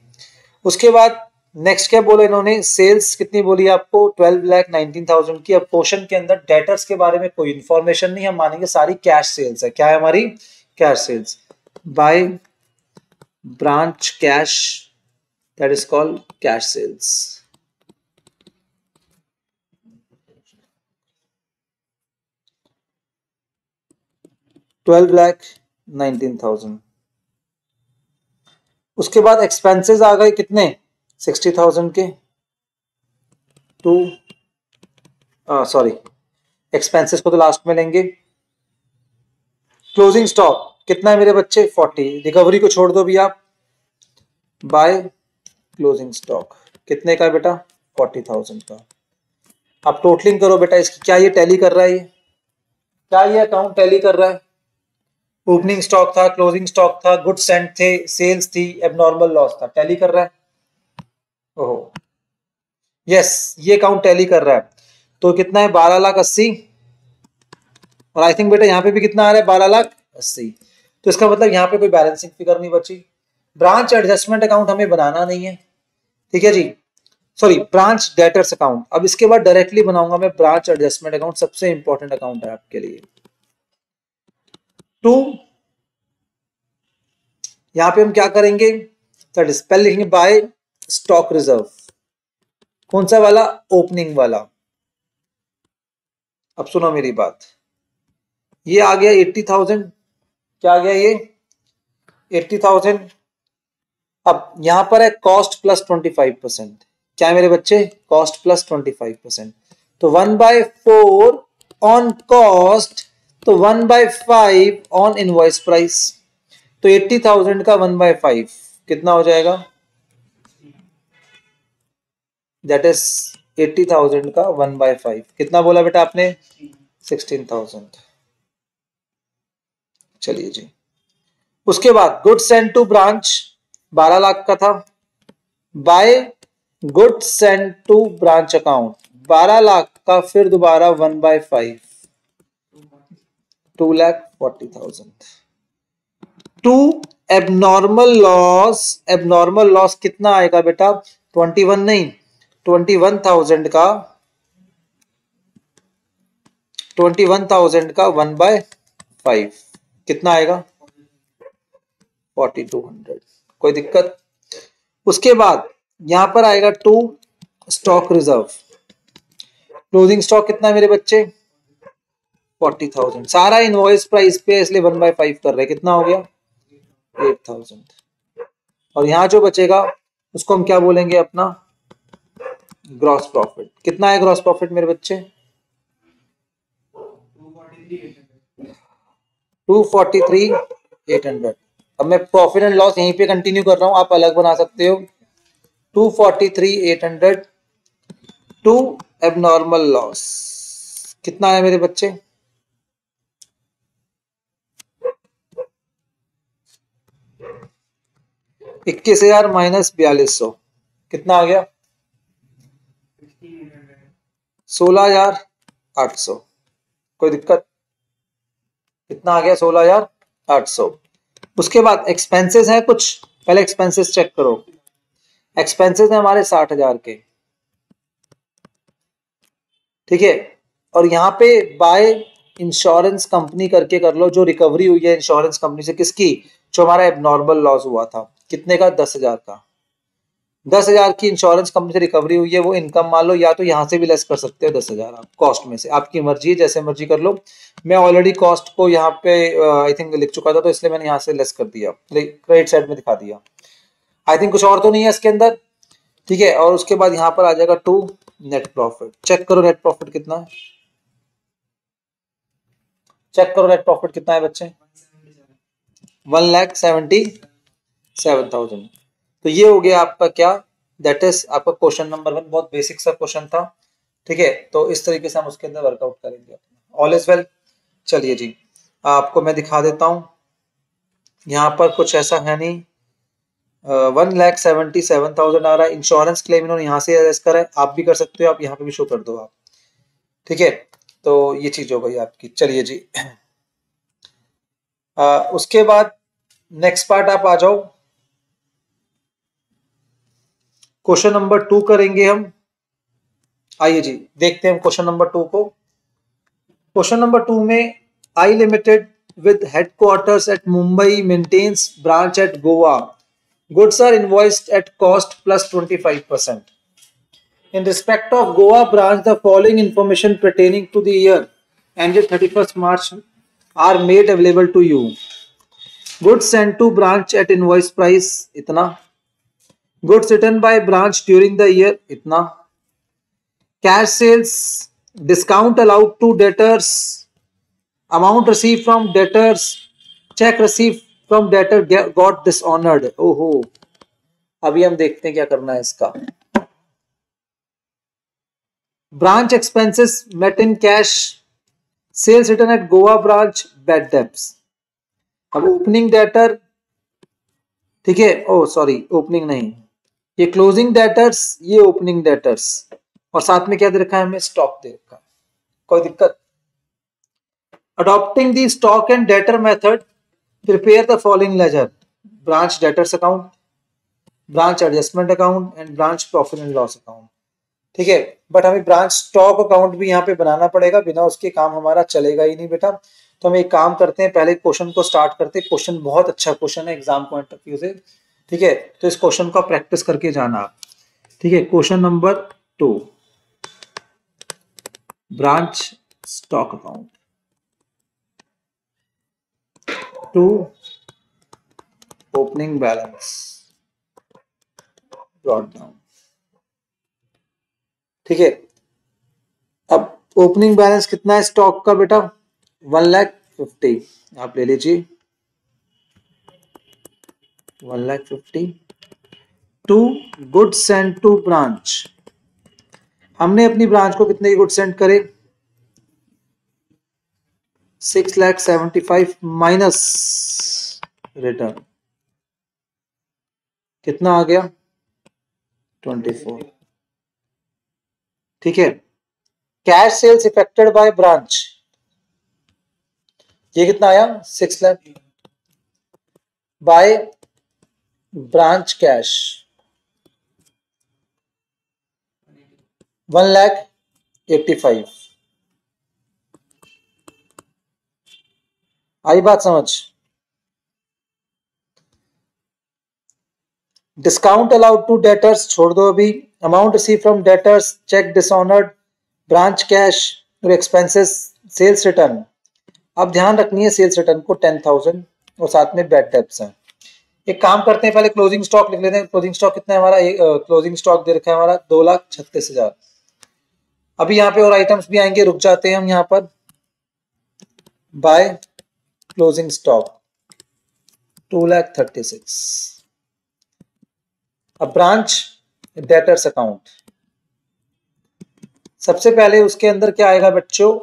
उसके बाद नेक्स्ट क्या बोला इन्होंने, सेल्स कितनी बोली आपको 12,19,000 की। अब क्वेश्चन के अंदर डेटर्स के बारे में कोई इंफॉर्मेशन नहीं, हम मानेंगे सारी कैश सेल्स है, क्या है हमारी cash sales, by branch cash, that is called cash sales. $12,19,000। उसके बाद एक्सपेंसेस आ गए कितने 60,000 के, टू सॉरी एक्सपेंसेस को तो लास्ट में लेंगे। क्लोजिंग स्टॉक कितना है मेरे बच्चे 40, रिकवरी को छोड़ दो भी आप, बाय क्लोजिंग स्टॉक कितने का बेटा 40,000 का। आप टोटलिंग करो बेटा इसकी, क्या ये टैली कर रहा है, ये क्या ये अकाउंट टैली कर रहा है, ओपनिंग स्टॉक था, क्लोजिंग स्टॉक था, गुड सेंड थे, सेल्स थी, एबनॉर्मल लॉस था, टैली कर रहा है, ओहो यस ये अकाउंट टैली कर रहा है। तो कितना है 12,80,000, और आई थिंक बेटा यहाँ पे भी कितना आ रहा है 12,80,000, तो इसका मतलब यहाँ पे कोई बैलेंसिंग फिगर नहीं बची। ब्रांच एडजस्टमेंट अकाउंट हमें बनाना नहीं है, ठीक है जी, सॉरी ब्रांच डेटर्स अकाउंट। अब इसके बाद डायरेक्टली बनाऊंगा मैं ब्रांच एडजस्टमेंट अकाउंट, सबसे इंपॉर्टेंट अकाउंट है आपके लिए। टू यहां पे हम क्या करेंगे, पहले लिखेंगे बाय स्टॉक रिजर्व, कौन सा वाला ओपनिंग वाला। अब सुनो मेरी बात, ये आ गया 80,000, क्या आ गया ये 80,000। अब यहां पर है कॉस्ट प्लस 25%, क्या है मेरे बच्चे कॉस्ट प्लस 25%, तो 1/4 ऑन कॉस्ट, तो 1/5 ऑन इनवॉइस प्राइस, तो 80,000 का 1/5 कितना हो जाएगा, दैट इज 80,000 का 1/5 कितना बोला बेटा आपने 16,000। चलिए जी, उसके बाद goods send to branch 12 lakh का था, by goods send to branch account 12 lakh का फिर दोबारा 1/5 2,40,000। टू एबनॉर्मल लॉस कितना आएगा बेटा 21 नहीं 21,000 का 1/5 कितना आएगा 4,200, कोई दिक्कत। उसके बाद यहां पर आएगा to stock reserve, closing stock कितना है मेरे बच्चे? 40,000। सारा इनवॉइस प्राइस पे इसलिए 1/5 कर रहे हैं। कितना हो गया? 8,000। और यहाँ जो बचेगा उसको हम क्या बोलेंगे? अपना ग्रॉस प्रॉफिट। कितना है ग्रॉस प्रॉफिट मेरे बच्चे? 243,800। अब मैं प्रॉफिट एंड लॉस यहीं पे कंटिन्यू कर रहा हूं, आप अलग बना सकते हो। 243,800 टू एबनॉर्मल लॉस कितना है मेरे बच्चे? 21,000 माइनस 4,200 कितना आ गया? 16,800। कोई दिक्कत? कितना आ गया? 16,800। उसके बाद एक्सपेंसेस है कुछ, पहले एक्सपेंसेस चेक करो। एक्सपेंसेस है हमारे 60,000 के, ठीक है। और यहाँ पे बाय इंश्योरेंस कंपनी करके कर लो, जो रिकवरी हुई है इंश्योरेंस कंपनी से। किसकी? जो हमारा एबनॉर्मल लॉस हुआ था। कितने का? 10,000 का। 10,000 की इंश्योरेंस कंपनी से रिकवरी हुई है, वो इनकम मान लो, या तो यहाँ से भी लेस कर सकते हो 10,000 आप कॉस्ट में से, आपकी मर्जी है, जैसे मर्जी कर लो। मैं ऑलरेडी कॉस्ट को यहाँ पे आई थिंक लिख चुका था, तो इसलिए मैंने यहाँ से लेस कर दिया, क्रेडिट साइड में दिखा दिया। आई थिंक कुछ और तो नहीं है इसके अंदर, ठीक है। और उसके बाद यहाँ पर आ जाएगा टू नेट प्रॉफिट। चेक करो नेट प्रॉफिट कितना है, चेक करो नेट प्रॉफिट कितना है बच्चे? 1,77,000। तो ये हो गया आपका क्या? दैट इज आपका क्वेश्चन नंबर 1। बहुत बेसिक सा क्वेश्चन था, ठीक है। तो इस तरीके से हम उसके अंदर वर्कआउट करेंगे। All is well. चलिए जी, आपको मैं दिखा देता हूं। यहाँ पर कुछ ऐसा है नहीं। 1,77,000 आ रहा है। इंश्योरेंस क्लेम इन्होंने यहाँ से अरेस्ट करा है, आप भी कर सकते हो, आप यहाँ पे भी शो कर दो आप, ठीक है। तो ये चीज हो गई आपकी। चलिए जी, उसके बाद नेक्स्ट पार्ट आप आ जाओ। क्वेश्चन नंबर 2 करेंगे हम। आइए जी, देखते हैं क्वेश्चन नंबर 2 को। क्वेश्चन नंबर 2 में आई limited with headquarters at Mumbai maintains branch at Goa. Goods are invoiced at cost plus 25%. In respect of Goa branch, the following information pertaining to the year ended 31st March are made available to you. Goods sent to branch at invoice price इतना, goods written by branch during the year इतना, cash sales discount allowed to debtors, amount received from debtors, check received from debtor got dishonored. ओहो, अभी हम देखते हैं क्या करना है इसका। Branch expenses met in cash, sales written at Goa branch, bad debts। अब ओपनिंग डेटर, ठीक है, ओ सॉरी ओपनिंग नहीं, ये क्लोजिंग डेटर्स, ये ओपनिंग डेटर्स, और साथ में क्या दे रखा है हमें? स्टॉक दे रखा है। कोई दिक्कत? Adopting the stock and debtor method, prepare the following ledger: branch debtors account, branch adjustment account and branch profit and loss account, ठीक है। बट हमें ब्रांच स्टॉक अकाउंट भी यहाँ पे बनाना पड़ेगा, बिना उसके काम हमारा चलेगा ही नहीं बेटा। तो हम एक काम करते हैं, पहले क्वेश्चन को स्टार्ट करते हैं। क्वेश्चन बहुत अच्छा क्वेश्चन है एग्जाम पॉइंट ऑफ व्यू से, ठीक है। तो इस क्वेश्चन का प्रैक्टिस करके जाना आप, ठीक है। Question number 2, branch stock account to opening balance brought down, ठीक है। अब ओपनिंग बैलेंस कितना है स्टॉक का बेटा? 1,50,000 आप ले लीजिए, 1,50,000 to goods send to branch. हमने अपनी ब्रांच को कितने गुड्स सेंड करे? 6,75,000 माइनस रिटर्न कितना आ गया? 24, ठीक है। Cash sales effected by branch, ये कितना आया? 6 लाख बाय ब्रांच कैश 1,85,000। आई बात समझ? डिस्काउंट अलाउड टू डेटर्स छोड़ दो अभी, amount receive from debtors, cheque dishonoured, branch cash और एक्सपेंसेस, सेल्स रिटर्न। अब ध्यान रखनी है सेल्स रिटर्न को 10,000 और साथ में बैड डेब्ट्स हैं। एक काम करते हैं, पहले क्लोजिंग स्टॉक लिख लेते हैं। क्लोजिंग स्टॉक कितना है हमारा? क्लोजिंग स्टॉक दे रखा है हमारा 2,36,000। अभी यहाँ पे और आइटम्स भी आएंगे, रुक जाते हैं हम यहाँ पर। By closing stock 2,36,000। अब ब्रांच डेटर्स अकाउंट, सबसे पहले उसके अंदर क्या आएगा बच्चों?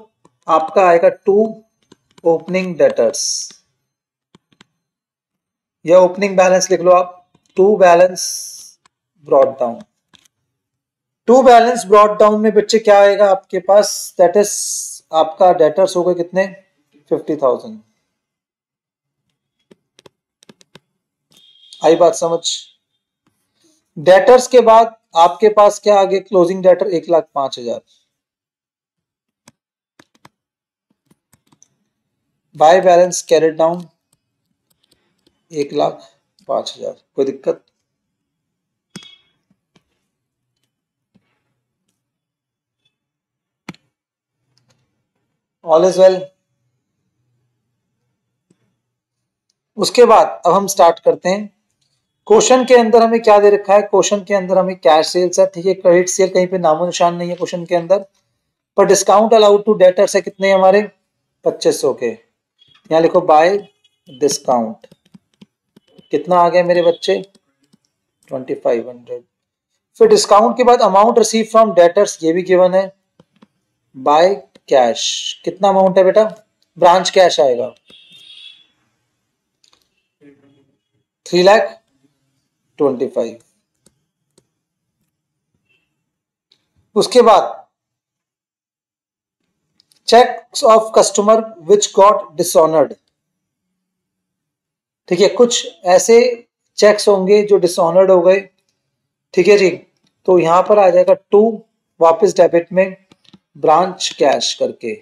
आपका आएगा टू ओपनिंग डेटर्स, या ओपनिंग बैलेंस लिख लो आप। To balance brought down, to balance brought down में बच्चे क्या आएगा आपके पास? दैट इज आपका डेटर्स हो गए कितने? 50,000। आई बात समझ? डेटर्स के बाद आपके पास क्या आगे? Closing debtor 1,05,000। By balance carried down 1,05,000। कोई दिक्कत? All is well. उसके बाद अब हम स्टार्ट करते हैं। क्वेश्चन के अंदर हमें क्या दे रखा है? क्वेश्चन के अंदर हमें कैश सेल्स है, ठीक है। क्रेडिट सेल कहीं पे नामो निशान नहीं है क्वेश्चन के अंदर, पर डिस्काउंट अलाउड टू डेटर्स है कितने हमारे? 2500 के। यहाँ लिखो बाय डिस्काउंट, कितना आ गया मेरे बच्चे? 2500। फिर डिस्काउंट के बाद अमाउंट रिसीव फ्रॉम डेटर्स, ये भी गिवन है। बाय कैश, कितना अमाउंट है बेटा? ब्रांच कैश आएगा 3,25,000। उसके बाद cheques of customer which got dishonoured, ठीक है। कुछ ऐसे चेक्स होंगे जो डिसऑनर्ड हो गए, ठीक है जी। तो यहां पर आ जाएगा टू वापस डेबिट में ब्रांच कैश करके।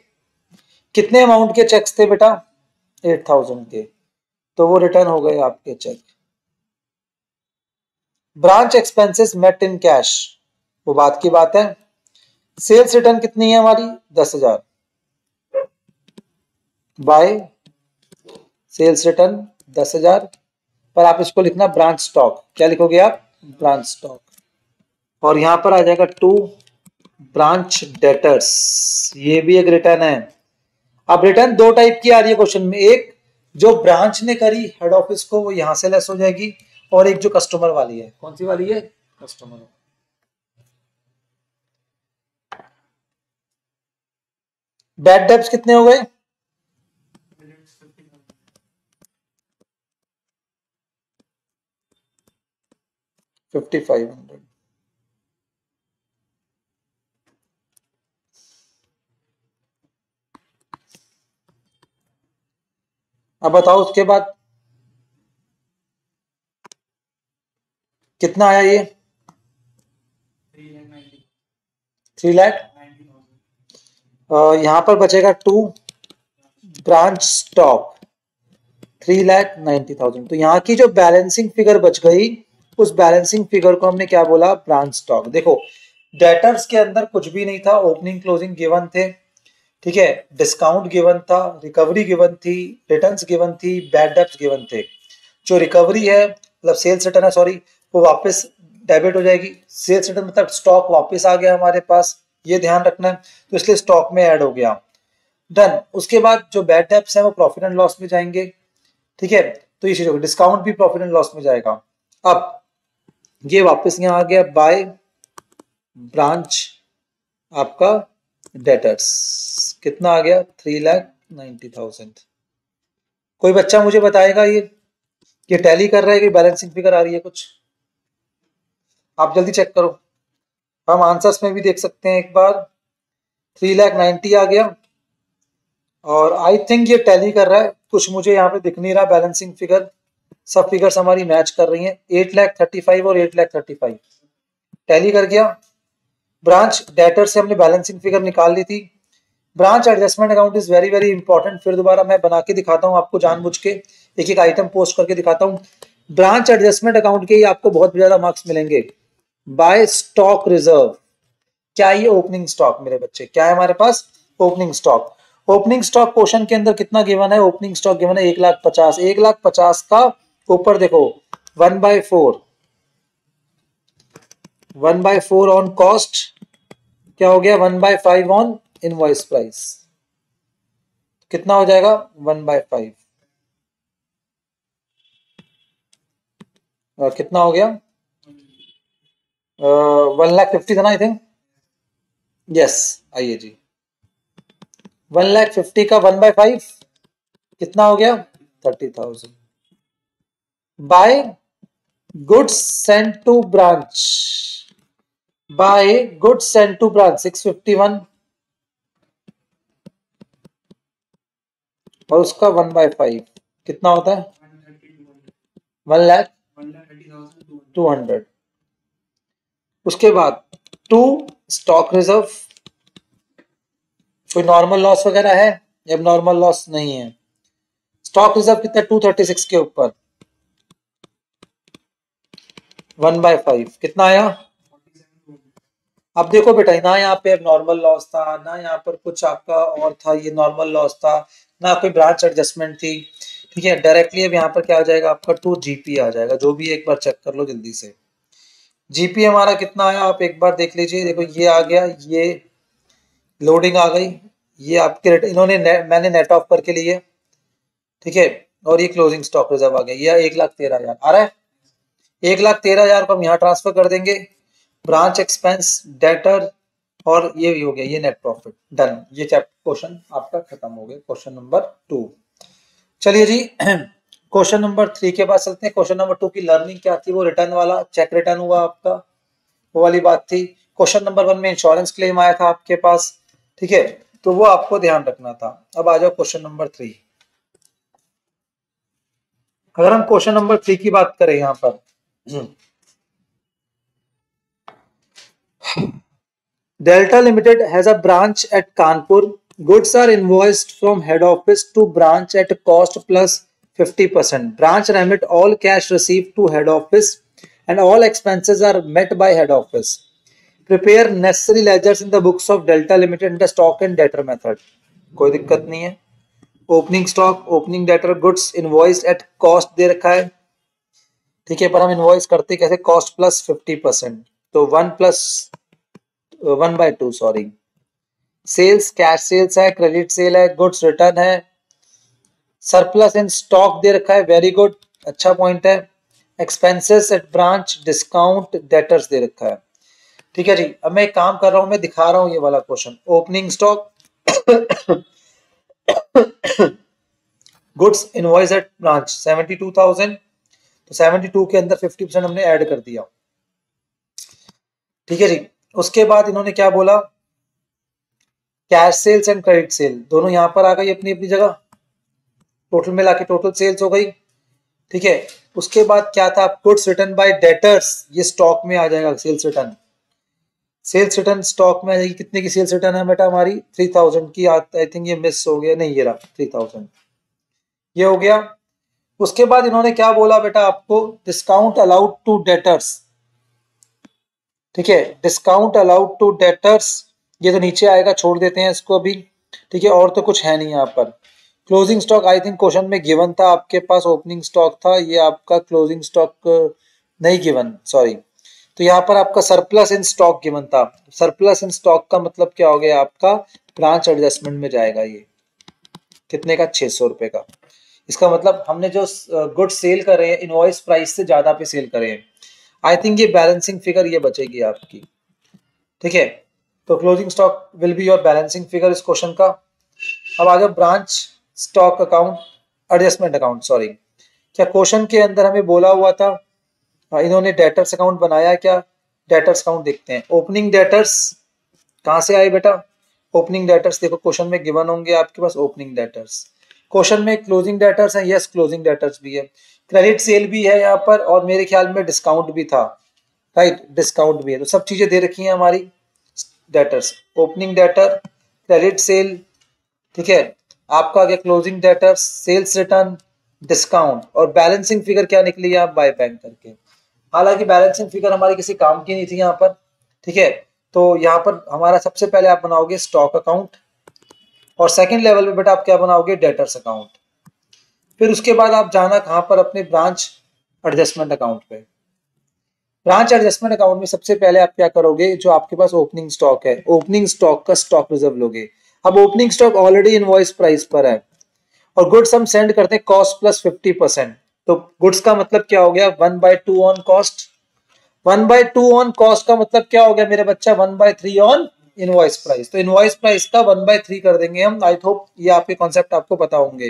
कितने अमाउंट के चेक्स थे बेटा? 8,000 के, तो वो रिटर्न हो गए आपके cheque. Branch expenses met in cash, वो बात की बात है। सेल्स रिटर्न कितनी है हमारी? 10,000। बाय सेल्स रिटर्न 10,000, पर आप इसको लिखना ब्रांच स्टॉक। क्या लिखोगे आप? Branch stock. और यहां पर आ जाएगा टू ब्रांच डेटर्स, ये भी एक रिटर्न है। अब रिटर्न दो टाइप की आ रही है क्वेश्चन में, एक जो ब्रांच ने करी हेड ऑफिस को, वो यहां से लेस हो जाएगी, और एक जो कस्टमर वाली है। कौन सी वाली है? कस्टमर। बैड डेब्ट्स कितने हो गए? 5,500। अब बताओ उसके बाद कितना आया? ये 3,00,000। यहां पर बचेगा टू ब्रांच स्टॉक 3,90,000। तो यहाँ की जो बैलेंसिंग फिगर बच गई, उस बैलेंसिंग फिगर को हमने क्या बोला? Branch stock. देखो डेटर्स के अंदर कुछ भी नहीं था, ओपनिंग क्लोजिंग गिवन थे, ठीक है। डिस्काउंट गिवन था, रिकवरी गिवन थी, रिटर्न्स गिवन थी, बैड डेब्ट्स गिवन थे। जो रिकवरी है मतलब सेल्स रिटर्न है, सॉरी, वो वापस डेबिट हो जाएगी। सेल्स रिटर्न मतलब स्टॉक वापस आ गया हमारे पास, ये ध्यान रखना है, तो इसलिए स्टॉक में ऐड हो गया। डन। उसके बाद जो बैड डेब्ट्स है वो प्रॉफिट एंड लॉस में जाएंगे, ठीक है। तो ये चीज होगी, डिस्काउंट भी प्रॉफिट एंड लॉस में जाएगा। अब ये वापस यहां आ गया बाय ब्रांच आपका डेटर्स, कितना आ गया? 3,90,000। कोई बच्चा मुझे बताएगा ये टैली कर रहा है कि बैलेंसिंग फिगर आ रही है कुछ? आप जल्दी चेक करो, हम आंसर्स में भी देख सकते हैं एक बार। 3,90,000 आ गया, और आई थिंक ये टैली कर रहा है। कुछ मुझे यहाँ पे दिख नहीं रहा बैलेंसिंग फिगर, सब फिगर्स हमारी मैच कर रही हैं। 8,35,000 और 8,35,000 टैली कर गया। ब्रांच डेटर से हमने बैलेंसिंग फिगर निकाल ली थी। Branch adjustment account is very very important. फिर दोबारा मैं बना के दिखाता हूँ आपको, जानबूझ के एक एक आइटम पोस्ट करके दिखाता हूँ। ब्रांच एडजस्टमेंट अकाउंट के ही आपको बहुत ज्यादा मार्क्स मिलेंगे। बाय स्टॉक रिजर्व, क्या ये ओपनिंग स्टॉक मेरे बच्चे, क्या है हमारे पास opening stock. Opening stock question के अंदर कितना गिवन है, ओपनिंग स्टॉक गिवन है 1,50,000। 1,50,000 का ऊपर देखो 1/4, 1/4 ऑन कॉस्ट, क्या हो गया 1/5 ऑन इनवॉइस प्राइस, कितना हो जाएगा 1/5, कितना हो गया 1,50,000 था ना आई थिंक, यस आइए जी 1,50,000 का 1/5 कितना हो गया 30,000 by goods sent to branch, by goods sent to branch 651 और उसका 1/5 कितना होता है 1,30,200। उसके बाद टू स्टॉक रिजर्व, कोई नॉर्मल लॉस वगैरह है, अब नॉर्मल लॉस नहीं है। स्टॉक रिजर्व कितना 236 के ऊपर 1/5 कितना आया। अब देखो बेटा ना यहाँ पे अब नॉर्मल लॉस था ना यहाँ पर कुछ आपका और था, ये नॉर्मल लॉस था ना कोई ब्रांच एडजस्टमेंट थी, ठीक है। डायरेक्टली अब यहाँ पर क्या आ जाएगा आपका 2 जीपी आ जाएगा, जो भी एक बार चेक कर लो जल्दी से। जीपी हमारा कितना आया आप एक बार देख लीजिए, देखो ये आ गया, ये लोडिंग आ गई, ये आपके इन्होंने मैंने नेट ऑफ करके लिए, ठीक है, और ये क्लोजिंग स्टॉक रिजर्व आ गया, ये 1,13,000 आ रहा है। 1,13,000 को हम यहाँ ट्रांसफर कर देंगे, ब्रांच एक्सपेंस डेटर और ये भी हो गया, ये नेट प्रॉफिट डन। ये चैप्टर क्वेश्चन आपका खत्म हो गया, क्वेश्चन नंबर 2। चलिए जी क्वेश्चन नंबर 3 के पास चलते हैं। क्वेश्चन नंबर 2 की लर्निंग क्या थी, वो रिटर्न वाला चेक रिटर्न हुआ आपका, वो वाली बात थी। क्वेश्चन नंबर 1 में इंश्योरेंस क्लेम आया था आपके पास, ठीक है, तो वो आपको ध्यान रखना था। अब आ जाओ क्वेश्चन नंबर 3। अगर हम क्वेश्चन नंबर 3 की बात करें यहां पर, Delta Limited has a branch at Kanpur. Goods are invoiced from head office to branch at cost plus 50%. Branch remit all cash received to head office and all expenses are met by head office. Prepare necessary ledgers in the books of Delta Limited in the stock and debtor method. कोई दिक्कत नहीं है। Opening stock, opening debtor, goods invoice at cost दे रखा है, ठीक है, पर हम इनवॉइस करते कैसे, कॉस्ट प्लस 50%, तो 1/2 सॉरी। सेल्स कैश सेल्स है, क्रेडिट सेल है, गुड्स रिटर्न है, सरप्लस इन स्टॉक दे रखा है, वेरी गुड, अच्छा पॉइंट है। Expenses at branch, discount, debtors दे रखा है, ठीक है जी। अब मैं एक काम कर रहा हूं, मैं दिखा रहा हूं ये वाला question. Opening stock goods invoice at branch 72,000, तो 72 के अंदर 50% हमने ऐड कर दिया, ठीक है जी। उसके बाद इन्होंने क्या बोला, cash sales and credit sale दोनों यहां पर आ गई अपनी अपनी जगह, टोटल मिला के टोटल सेल्स हो गई, ठीक है। उसके बाद क्या था, गुड्स रिटर्न बाय डेटर्स, ये स्टॉक में आ जाएगा। Sales return, sales return stock में आ जाएगी। कितने की सेल्स रिटर्न है बेटा हमारी 3,000 की, आई थिंक ये मिस हो गया, नहीं ये रहा 3,000, ये हो गया। उसके बाद इन्होंने क्या बोला बेटा आपको, डिस्काउंट अलाउड टू डेटर्स, ठीक है, डिस्काउंट अलाउड टू डेटर्स, ये तो नीचे आएगा, छोड़ देते हैं इसको अभी, ठीक है। और तो कुछ है नहीं यहाँ पर। Closing stock I think question में गिवन था आपके पास, ओपनिंग स्टॉक था, ये आपका क्लोजिंग स्टॉक नहीं गिवन, सॉरी। तो यहाँ पर आपका सरप्लस इन स्टॉक गिवन था। सरप्लस इन स्टॉक का मतलब क्या हो गया आपका, ब्रांच एडजस्टमेंट में जाएगा ये, कितने का 600 रुपए का। इसका मतलब हमने जो गुड सेल करे हैं इनवॉइस प्राइस से ज्यादा पे सेल करे हैं, आई थिंक ये बैलेंसिंग फिगर ये बचेगी आपकी, ठीक है। तो closing stock will be your balancing figure इस क्वेश्चन का। अब आ जाओ branch stock account, adjustment account, sorry. क्या क्वेश्चन के अंदर हमें बोला हुआ था, इन्होंने डेटर्स अकाउंट बनाया क्या, डेटर्स अकाउंट देखते हैं। ओपनिंग डेटर्स कहां से आए बेटा, ओपनिंग डेटर्स देखो क्वेश्चन में गिवन होंगे आपके पास ओपनिंग डेटर्स। क्वेश्चन में क्लोजिंग डेटर्स है, यस क्लोजिंग डेटर्स भी है, क्रेडिट सेल भी है यहाँ पर, और मेरे ख्याल में डिस्काउंट भी था, राइट, डिस्काउंट भी है। तो सब चीजें दे रखी हैं हमारी debtors, opening debtor, credit sale, ठीक है, आपका क्या closing debtors, sales return, discount, और बैलेंसिंग फिगर क्या निकली आप बाय बैंक करके। हालांकि बैलेंसिंग फिगर हमारी किसी काम की नहीं थी यहाँ पर, ठीक है, तो यहाँ पर हमारा सबसे पहले आप बनाओगे स्टॉक अकाउंट, और सेकंड लेवल पे बेटा आप क्या बनाओगे, डेटर्स अकाउंट। फिर उसके बाद आप जाना कहाँ पर, अपने ब्रांच एडजस्टमेंट अकाउंट पे। ब्रांच एडजस्टमेंट अकाउंट में सबसे पहले आप क्या करोगे, जो आपके पास ओपनिंग स्टॉक है, ओपनिंग स्टॉक का स्टॉक रिजर्व लोगे। अब opening stock already invoice price पर है, और गुड्स हम सेंड करते हैं कॉस्ट प्लस 50%। तो गुड्स का मतलब क्या हो गया, 1/2 ऑन कॉस्ट। 1/2 ऑन कॉस्ट का मतलब क्या हो गया मेरे बच्चा, 1/3 ऑन इनवॉइस प्राइस। तो इनवॉइस प्राइस का 1/3 कर देंगे हम। आई होप ये आपके कॉन्सेप्ट आपको पता होंगे।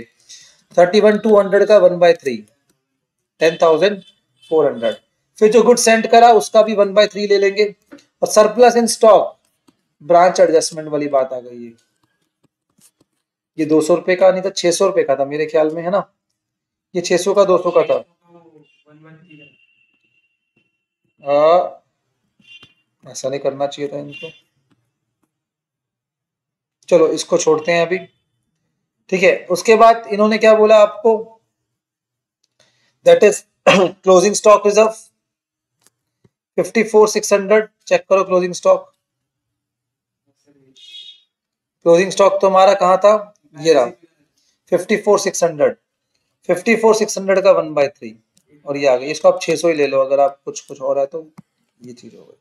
31,200 का 1/3, 10,400। फिर जो गुड सेंड करा उसका भी 1/3 ले लेंगे, और surplus in stock, branch adjustment वाली बात आ गई है। ये 200 रुपए का नहीं था, 600 रुपए का था मेरे ख्याल में, है ना। ये 600 का 200 का था। ऐसा नहीं करना चाहिए था इनको। चलो इसको छोड़ते हैं अभी, ठीक है। उसके बाद इन्होंने क्या बोला आपको, that is closing stock reserve 54,600। Check करो क्लोजिंग स्टॉक। क्लोजिंग स्टॉक तो हमारा कहाँ था, ये रहा 54,600। 54,600 का 1/3, और ये आ गया। इसको आप 600 ही ले लो, अगर आप कुछ और है तो। ये चीज हो गई,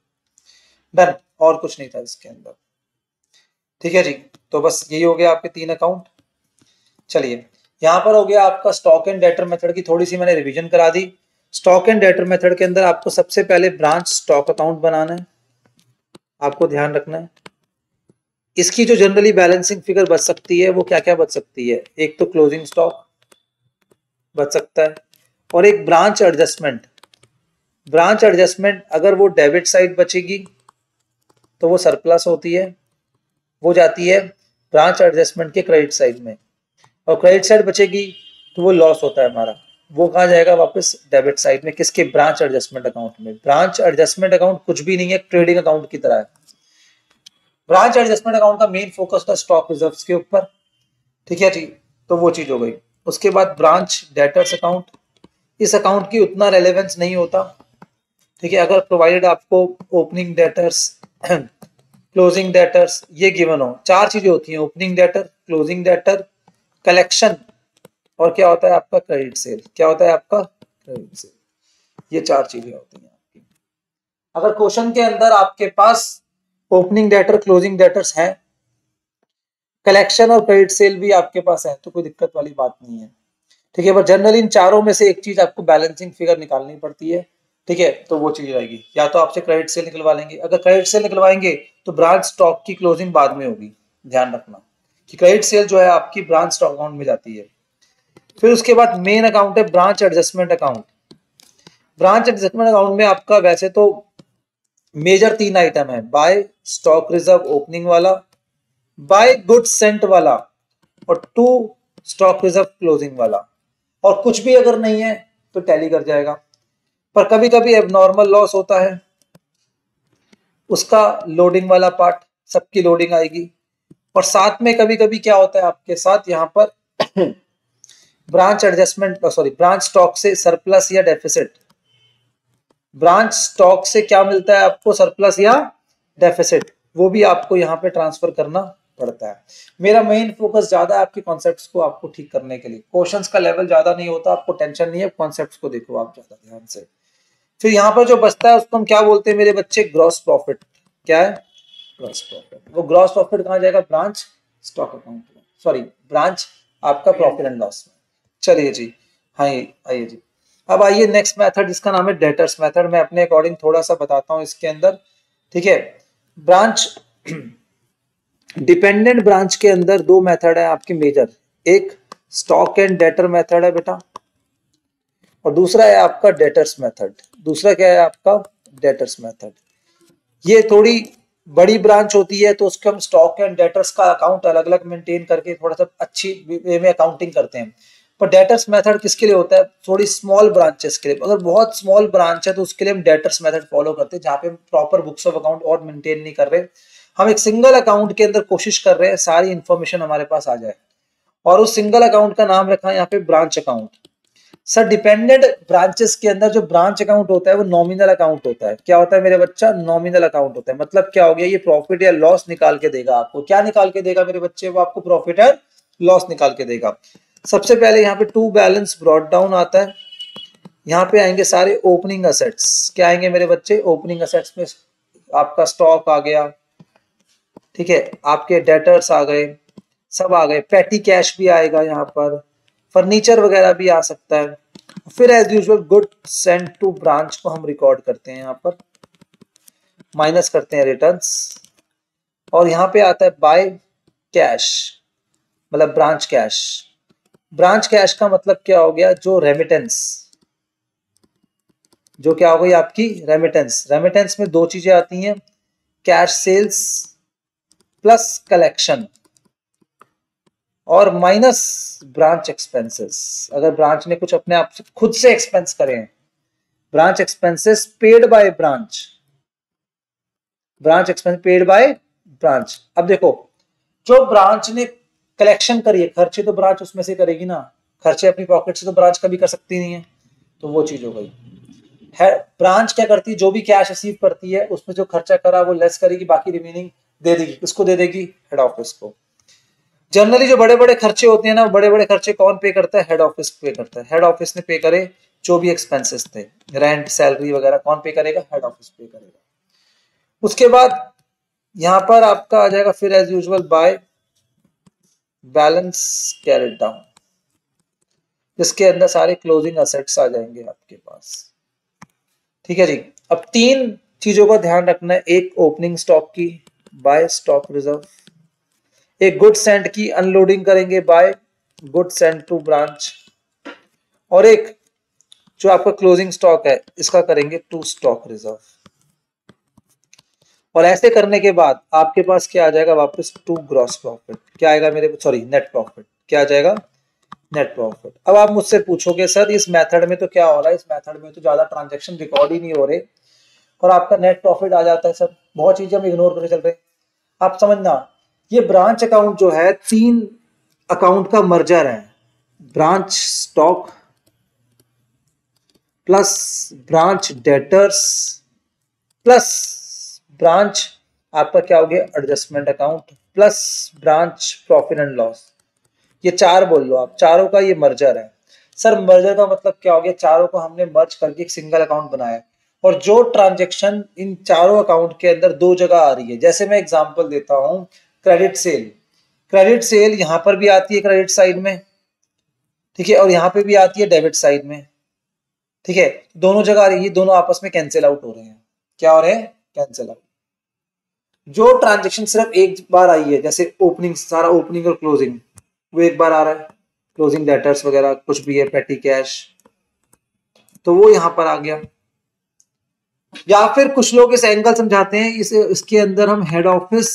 डन। और कुछ नहीं था इसके अंदर, ठीक है जी। तो बस यही हो गया आपके 3 अकाउंट। चलिए यहाँ पर हो गया आपका स्टॉक एंड डेटर मेथड की थोड़ी सी मैंने रिवीजन करा दी। स्टॉक एंड डेटर मेथड के अंदर आपको सबसे पहले ब्रांच स्टॉक अकाउंट बनाना है, आपको ध्यान रखना है। इसकी जो जनरली बैलेंसिंग फिगर बच सकती है वो क्या क्या बच सकती है, एक तो क्लोजिंग स्टॉक बच सकता है, और एक ब्रांच एडजस्टमेंट। ब्रांच एडजस्टमेंट अगर वो डेबिट साइड बचेगी तो वो सरप्लस होती है, वो जाती है ब्रांच एडजस्टमेंट के क्रेडिट साइड में, और क्रेडिट साइड बचेगी तो वो लॉस होता है हमारा, वो कहाँ जाएगा वापस डेबिट साइड में, किसके, ब्रांच एडजस्टमेंट अकाउंट में। ब्रांच एडजस्टमेंट अकाउंट कुछ भी नहीं है, ट्रेडिंग अकाउंट की तरह है। ब्रांच एडजस्टमेंट अकाउंट का मेन फोकस था स्टॉक रिजर्व्स के ऊपर, ठीक है जी। तो वो चीज हो गई। उसके बाद ब्रांच डेटर्स अकाउंट, इस अकाउंट की उतना रेलेवेंस नहीं होता, ठीक है, अगर प्रोवाइडेड आपको ओपनिंग डेटर्स क्लोजिंग डेटर्स ये गिवन हो। 4 चीजें होती हैं, opening debtor, closing debtor, collection, और क्या होता है आपका क्रेडिट सेल। क्या होता है आपका क्रेडिट सेल, ये 4 चीजें होती हैं आपकी। अगर क्वेश्चन के अंदर आपके पास ओपनिंग डेटर क्लोजिंग डेटर्स हैं, कलेक्शन और क्रेडिट सेल भी आपके पास है, तो कोई दिक्कत वाली बात नहीं है, ठीक है। पर जनरली इन चारों में से एक चीज आपको बैलेंसिंग फिगर निकालनी पड़ती है, ठीक है। तो वो चीज रहेगी, या तो आपसे क्रेडिट सेल निकलवा लेंगे। अगर क्रेडिट सेल निकलवाएंगे तो ब्रांच स्टॉक की क्लोजिंग बाद में होगी, ध्यान रखना कि क्रेडिट सेल जो है आपकी ब्रांच स्टॉक अकाउंट में जाती है। फिर उसके बाद मेन अकाउंट है branch adjustment account. Branch adjustment account में आपका वैसे तो मेजर 3 आइटम है, बाय स्टॉक रिजर्व ओपनिंग वाला, बाय गुड सेंट वाला, और 2 स्टॉक रिजर्व क्लोजिंग वाला। और कुछ भी अगर नहीं है तो टैली कर जाएगा। पर कभी कभी एबनॉर्मल लॉस होता है, उसका लोडिंग वाला पार्ट, सबकी लोडिंग आएगी। और साथ में कभी कभी क्या होता है आपके साथ यहाँ पर branch adjustment, sorry, branch stock से सरप्लस या डेफिसिट। ब्रांच स्टॉक से क्या मिलता है आपको, सरप्लस या डेफिसिट, वो भी आपको यहाँ पे ट्रांसफर करना पड़ता है। मेरा मेन फोकस ज्यादा है आपके कॉन्सेप्ट्स को आपको ठीक करने के लिए। क्वेश्चंस का लेवल ज्यादा नहीं होता, आपको टेंशन नहीं है, कॉन्सेप्ट्स को देखो आप ज्यादा ध्यान से। फिर यहाँ पर जो बचता है उसको हम क्या बोलते हैं मेरे बच्चे, ग्रॉस प्रॉफिट। क्या है, ग्रॉस प्रॉफिट। वो ग्रॉस प्रॉफिट कहाँ जाएगा, ब्रांच स्टॉक अकाउंट में, सॉरी ब्रांच आपका प्रॉफिट एंड लॉस में। चलिए जी, हाँ आइए जी। अब आइए नेक्स्ट मेथड, जिसका नाम है डेटर्स मेथड। मैं अपने अकॉर्डिंग थोड़ा सा बताता हूँ इसके अंदर, ठीक है। ब्रांच डिपेंडेंट ब्रांच के अंदर 2 मेथड है आपके मेजर, एक स्टॉक एंड डेटर मेथड है बेटा, और दूसरा है आपका डेटर्स मेथड। दूसरा क्या है आपका, डेटर्स मेथड। ये थोड़ी बड़ी ब्रांच होती है तो उसके हम स्टॉक एंड डेटर्स का अकाउंट अलग अलग मेंटेन करके थोड़ा सा अच्छी वे में अकाउंटिंग करते हैं। पर डेटर्स मेथड किसके लिए होता है, थोड़ी स्मॉल ब्रांचेस के लिए। अगर बहुत स्मॉल ब्रांच है तो उसके लिए हम डेटर्स मेथड फॉलो करते हैं, जहाँ पे हम प्रॉपर बुक्स ऑफ अकाउंट और मेंटेन नहीं कर रहे, हम एक सिंगल अकाउंट के अंदर कोशिश कर रहे हैं सारी इंफॉर्मेशन हमारे पास आ जाए। और उस सिंगल अकाउंट का नाम रखा है यहाँ पे branch account. Sir dependent branches के अंदर जो ब्रांच अकाउंट होता है वो नॉमिनल अकाउंट होता है। क्या होता है मेरे बच्चा? नॉमिनल अकाउंट होता है। मतलब क्या हो गया? ये प्रॉफिट या लॉस निकाल के देगा आपको। क्या निकाल के देगा मेरे बच्चे? वो आपको प्रॉफिट या लॉस निकाल के देगा। सबसे पहले यहाँ पे टू बैलेंस ब्रॉट डाउन आता है। यहाँ पे आएंगे सारे ओपनिंग असेट्स। क्या आएंगे मेरे बच्चे? ओपनिंग असेट्स में आपका स्टॉक आ गया, ठीक है, आपके डेटर्स आ गए, सब आ गए, पेटी कैश भी आएगा, यहाँ पर फर्नीचर वगैरह भी आ सकता है। फिर as usual good send to branch को हम रिकॉर्ड करते हैं, यहाँ पर माइनस करते हैं रिटर्न्स, और यहाँ पे आता है बाय कैश, मतलब ब्रांच कैश। ब्रांच कैश का मतलब क्या हो गया? जो रेमिटेंस, जो क्या हो गई आपकी रेमिटेंस। रेमिटेंस में दो चीजें आती हैं, कैश सेल्स प्लस कलेक्शन, और माइनस ब्रांच एक्सपेंसेस। अगर ब्रांच ने कुछ अपने आप से खुद से एक्सपेंस करे हैं, branch expenses paid by branch, branch expense paid by branch. अब देखो, जो ब्रांच ने कलेक्शन करी है, खर्चे तो ब्रांच उसमें से करेगी ना, खर्चे अपनी पॉकेट से तो ब्रांच कभी कर सकती नहीं है, तो वो चीज हो गई है। ब्रांच क्या करती है? जो भी कैश रिसीव करती है उसमें जो खर्चा करा वो लेस करेगी, बाकी रिमेनिंग दे देगी। किसको दे देगी? हेड ऑफिस को। जनरली जो बड़े बड़े खर्चे होते हैं ना, बड़े बड़े खर्चे कौन पे करता है? हेड ऑफिस पे करता है। हेड ऑफिस ने पे करे जो भी एक्सपेंसेस थे, रेंट, सैलरी वगैरह, कौन पे करेगा? हेड ऑफिस पे करेगा। उसके बाद यहां पर आपका आ जाएगा फिर as usual by balance carried down, जिसके अंदर सारे क्लोजिंग असेट्स आ जाएंगे आपके पास। ठीक है जी। अब तीन चीजों का ध्यान रखना है, एक ओपनिंग स्टॉक की बाय स्टॉक रिजर्व, एक गुड सेंड की अनलोडिंग करेंगे by good send to branch, और एक जो आपका क्लोजिंग स्टॉक है इसका करेंगे टू स्टॉक रिजर्व। और ऐसे करने के बाद आपके पास क्या आ जाएगा? वापस टू ग्रॉस प्रॉफिट। क्या आएगा मेरे? Sorry, net profit. क्या आ जाएगा? Net profit. अब आप मुझसे पूछोगे सर इस मेथड में तो क्या हो रहा है? इस मेथड में तो ज्यादा ट्रांजैक्शन रिकॉर्ड ही नहीं हो रहे और आपका नेट प्रॉफिट आ जाता है। सर बहुत चीजें हम इग्नोर करके चल रहे हैं। आप समझना, ये ब्रांच अकाउंट जो है तीन अकाउंट का मर्जर है। Branch stock plus branch debtors plus branch आपका क्या हो गया? Adjustment account plus branch profit and loss. ये चार बोल लो आप, चारों का ये मर्जर है। सर मर्जर का मतलब क्या हो गया? चारों को हमने मर्ज करके एक सिंगल अकाउंट बनाया, और जो ट्रांजेक्शन इन चारों अकाउंट के अंदर दो जगह आ रही है, जैसे मैं एग्जांपल देता हूं, क्रेडिट सेल। क्रेडिट सेल यहां पर भी आती है क्रेडिट साइड में, ठीक है, और यहां पे भी आती है डेबिट साइड में, ठीक है, दोनों जगह आ रही है, दोनों आपस में कैंसिल आउट हो रहे हैं। क्या हो रहे हैं? Cancel out. जो ट्रांजेक्शन सिर्फ एक बार आई है, जैसे ओपनिंग, सारा ओपनिंग और क्लोजिंग वो एक बार आ रहा है, क्लोजिंग डेटर्स वगैरह कुछ भी है, पेटी कैश, तो वो यहां पर आ गया। या फिर कुछ लोग इस एंगल समझाते हैं, इसके अंदर हम हेड ऑफिस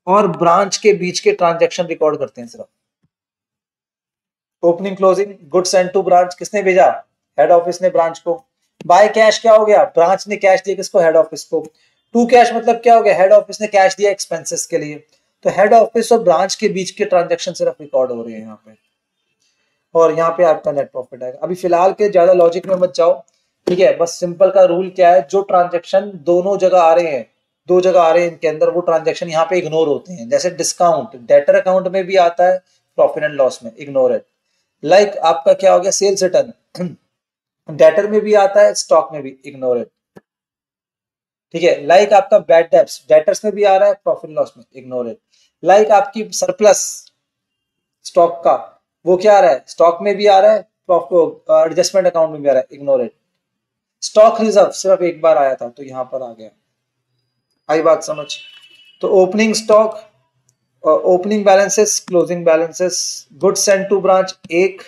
और ब्रांच के बीच के ट्रांजैक्शन रिकॉर्ड करते हैं। सिर्फ opening closing goods and to branch किसने भेजा? हेड ऑफिस ने ब्रांच को। बाय कैश क्या हो गया? ब्रांच ने कैश दिया किसको? हेड ऑफिस को। टू कैश मतलब क्या हो गया? हेड ऑफिस ने कैश दिया एक्सपेंसेस के लिए। तो हेड ऑफिस और ब्रांच के बीच के ट्रांजैक्शन सिर्फ रिकॉर्ड हो रहे हैं यहाँ पे, और यहाँ पे आपका नेट प्रॉफिट आएगा। अभी फिलहाल के ज्यादा लॉजिक में मत जाओ, ठीक है, बस सिंपल का रूल क्या है, जो ट्रांजैक्शन दोनों जगह आ रहे हैं, दो जगह आ रहे हैं इनके अंदर, वो ट्रांजैक्शन यहाँ पे इग्नोर होते हैं। जैसे डिस्काउंट डेटर अकाउंट में भी आता है, प्रॉफिट एंड लॉस में, इग्नोर इट। लाइक आपका क्या हो गया? सेल्स रिटर्न डेटर में भी आता है, स्टॉक में भी, इग्नोर इट। ठीक है, लाइक आपका बैड डेब्ट्स डेटर्स में भी आ रहा है, प्रॉफिट लॉस में, इग्नोर इट। लाइक आपकी सरप्लस स्टॉक का, वो क्या आ रहा है? स्टॉक में भी आ रहा है, एडजस्टमेंट अकाउंट में भी आ रहा है, इग्नोर इट। स्टॉक रिजर्व सिर्फ एक बार आया था तो यहां पर आ गया। आई बात समझ? तो opening stock, opening balances, closing balances, goods send to branch, एक,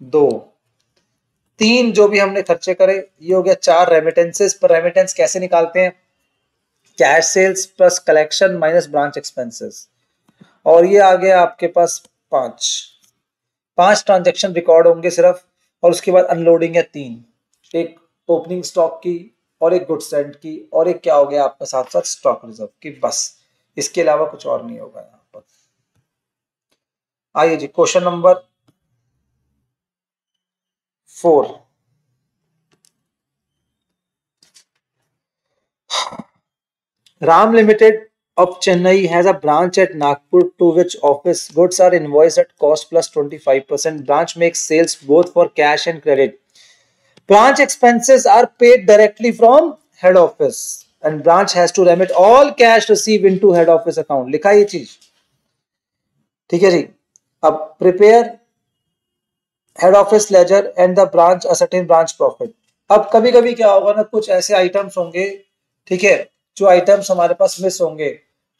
दो, तीन जो भी हमने खर्चे करे, ये हो गया चार रेमिटेंसेस। पर रेमिटेंस कैसे निकालते हैं? Cash sales plus collection minus branch expenses, और ये आ गया आपके पास पांच। पांच ट्रांजेक्शन रिकॉर्ड होंगे सिर्फ, और उसके बाद अनलोडिंग है तीन, एक ओपनिंग स्टॉक की, और एक गुड सेंड की, और एक क्या हो गया आपका साथ साथ स्टॉक रिजर्व की, बस। इसके अलावा कुछ और नहीं होगा यहाँ पर। आइए जी, question number 4. Ram Limited of Chennai has a branch at Nagpur to which office goods are invoiced at cost plus 25%. Branch makes sales both for cash and credit. Branch expenses are paid directly from head office and branch has to remit all cash received into head office account. लिखा ये चीज, ठीक है जी. अब prepare head office ledger and the branch ascertain branch profit. अब कभी कभी क्या होगा ना, कुछ ऐसे आइटम्स होंगे, ठीक है, जो आइटम्स हमारे पास मिस होंगे,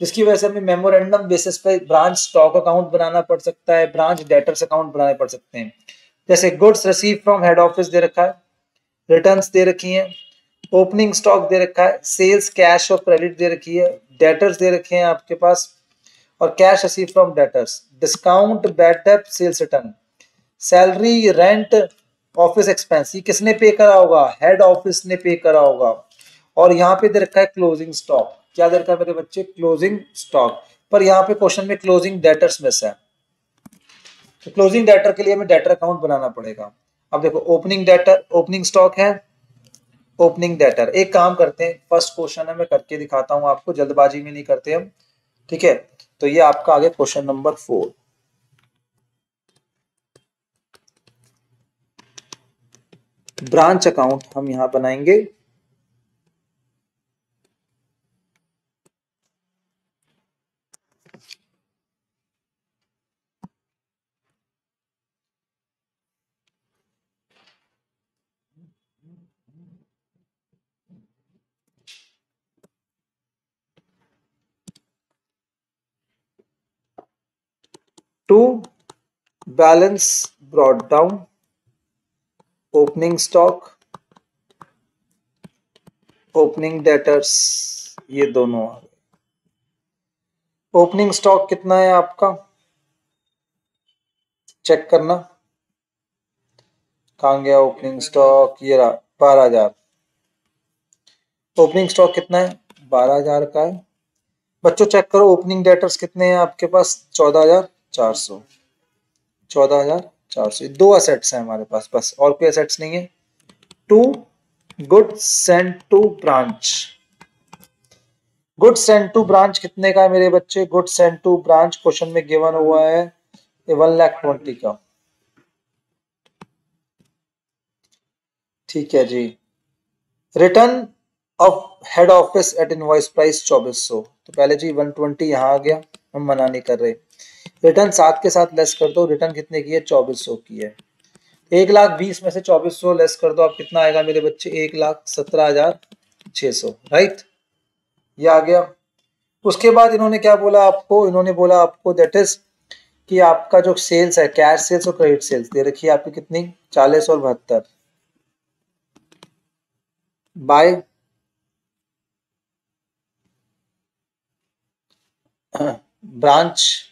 जिसकी वजह से हमें मेमोरेंडम बेसिस पे ब्रांच स्टॉक अकाउंट बनाना पड़ सकता है, ब्रांच डेटर्स अकाउंट बनाने पड़ सकते हैं. जैसे goods receive from head office दे रखा है, रिटर्न्स दे रखी हैं, ओपनिंग स्टॉक दे रखा है, सेल्स कैश और क्रेडिट दे रखी है, डेटर्स दे रखे हैं आपके पास, और cash receive from debtors, discount, bad debt, sales return, salary, rent, office expense, ये किसने पे करा होगा? हेड ऑफिस ने पे करा होगा. और यहाँ पे दे रखा है क्लोजिंग स्टॉक. क्या दे रखा है मेरे बच्चे? Closing stock. पर यहाँ पे क्वेश्चन में क्लोजिंग डेटर्स मिस है, तो क्लोजिंग डेटर के लिए हमें डेटर अकाउंट बनाना पड़ेगा. अब देखो, ओपनिंग डेटर, ओपनिंग स्टॉक है, ओपनिंग डेटर. एक काम करते हैं, फर्स्ट क्वेश्चन है, मैं करके दिखाता हूं आपको, जल्दबाजी में नहीं करते हम, ठीक है. तो ये आपका आगे क्वेश्चन नंबर 4. ब्रांच अकाउंट हम यहां बनाएंगे. To balance brought down, opening stock, opening debtors, ये दोनों आ गए. ओपनिंग स्टॉक कितना है आपका? चेक करना, कहां गया ओपनिंग स्टॉक? ये रहा, 12,000. ओपनिंग स्टॉक कितना है? 12,000 का है. बच्चों चेक करो, ओपनिंग डेटर्स कितने हैं आपके पास? 14,400. 14,400. दो असेट्स हैं हमारे पास, बस, और कोई असेट्स नहीं है. To goods sent to branch. Goods sent to branch कितने का है मेरे बच्चे? Goods sent to branch question में गिवन हुआ है 1,20,000 का. ठीक है जी. Return of head office at invoice price 2,400. तो पहले जी 120 यहाँ आ गया, हम मना नहीं कर रहे. रिटर्न साथ के साथ लेस कर दो. रिटर्न कितने की है? 2,400 की है. 1,20,000 में से 2,400 लेस कर दो, आप कितना आएगा मेरे बच्चे? 1,17,600. राइट, ये आ गया. उसके बाद इन्होंने क्या बोला आपको? इन्होंने बोला आपको दैट इज कि आपका जो सेल्स है, कैश सेल्स और क्रेडिट सेल्स दे रखी है आपकी कितनी? 40 और 72. By branch,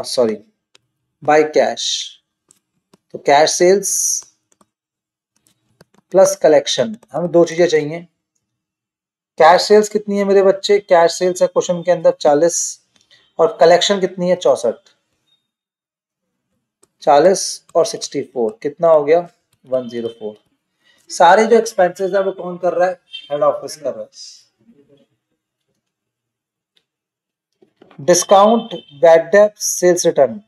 sorry, by cash. तो कैश सेल्स प्लस कलेक्शन, हमें दो चीजें चाहिए. कैश सेल्स कितनी है मेरे बच्चे? कैश सेल्स है क्वेश्चन के अंदर 40, और कलेक्शन कितनी है? 64. 40 और 64 कितना हो गया? 104. सारे जो एक्सपेंसेस है वो कौन कर रहा है? हेड ऑफिस कर रहा है. Discount, bad debt, sales return,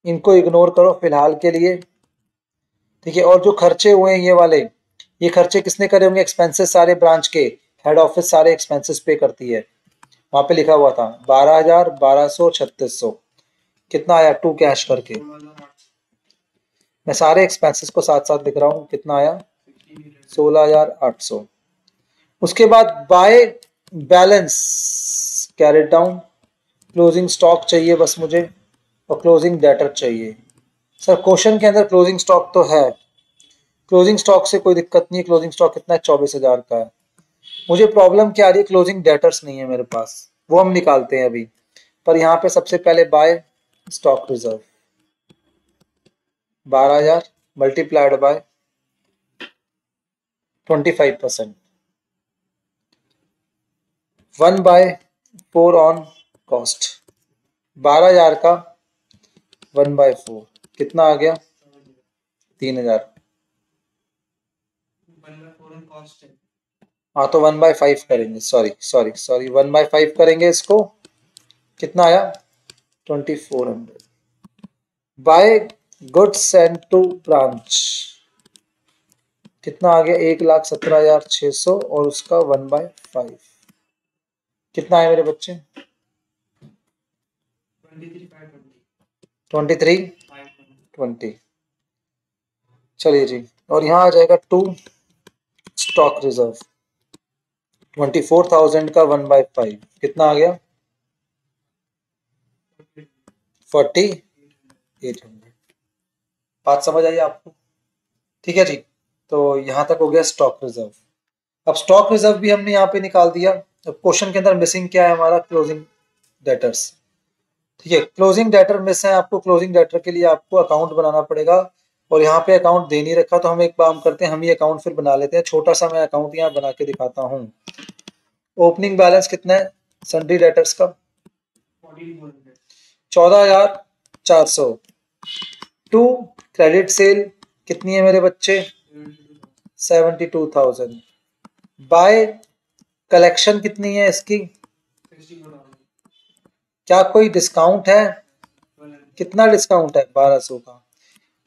इनको इग्नोर करो फिलहाल के लिए, ठीक है. और जो खर्चे हुए हैं ये वाले, ये खर्चे किसने करे होंगे? एक्सपेंसेस सारे ब्रांच के, हेड ऑफिस सारे एक्सपेंसेस पे करती है. वहां पे लिखा हुआ था 12,000, 1,200, 3,600. कितना आया टू कैश करके? मैं सारे एक्सपेंसेस को साथ साथ लिख रहा हूँ. कितना आया? 16,800. उसके बाद by balance carried down. Closing stock चाहिए बस मुझे, और क्लोजिंग डेटर चाहिए. सर क्वेश्चन के अंदर क्लोजिंग स्टॉक तो है, क्लोजिंग स्टॉक से कोई दिक्कत नहीं है. क्लोजिंग स्टॉक कितना है? 24,000 का है. मुझे प्रॉब्लम क्या आ रही है? क्लोजिंग डेटर्स नहीं है मेरे पास, वो हम निकालते हैं अभी. पर यहाँ पे सबसे पहले by stock reserve 12,000 multiplied by 25%, 1/4 on cost. 12,000 का 1/4 कितना आ गया? 3000। हाँ तो 1/5 करेंगे, सॉरी सॉरी सॉरी 1/5 करेंगे इसको। कितना आया? 2400 by goods and to branch. कितना आ गया? 1,17,600 और उसका 1/5 कितना है मेरे बच्चे? 23,520। चलिए जी, और यहाँ आ जाएगा टू स्टॉक रिजर्व 24,000 का 1/5 कितना आ गया? 4,800। बात समझ आई आपको? ठीक है जी, तो यहाँ तक हो गया स्टॉक रिजर्व। अब स्टॉक रिजर्व भी हमने यहाँ पे निकाल दिया। अब क्वेश्चन के अंदर मिसिंग क्या है हमारा? Closing debtors. ठीक है, क्लोजिंग डेटर मिस है आपको। क्लोजिंग डेटर के लिए आपको अकाउंट बनाना पड़ेगा और यहाँ पे अकाउंट दे नहीं रखा, तो हम एक काम करते हैं, हम ये अकाउंट फिर बना लेते हैं। छोटा सा मैं अकाउंट यहाँ बना के दिखाता हूँ। ओपनिंग बैलेंस कितना है सन्ड्री डेटर्स का? 14,400। टू क्रेडिट सेल कितनी है मेरे बच्चे? 72,000। बाय कलेक्शन कितनी है इसकी? क्या कोई डिस्काउंट है? कितना डिस्काउंट है? 1200 का।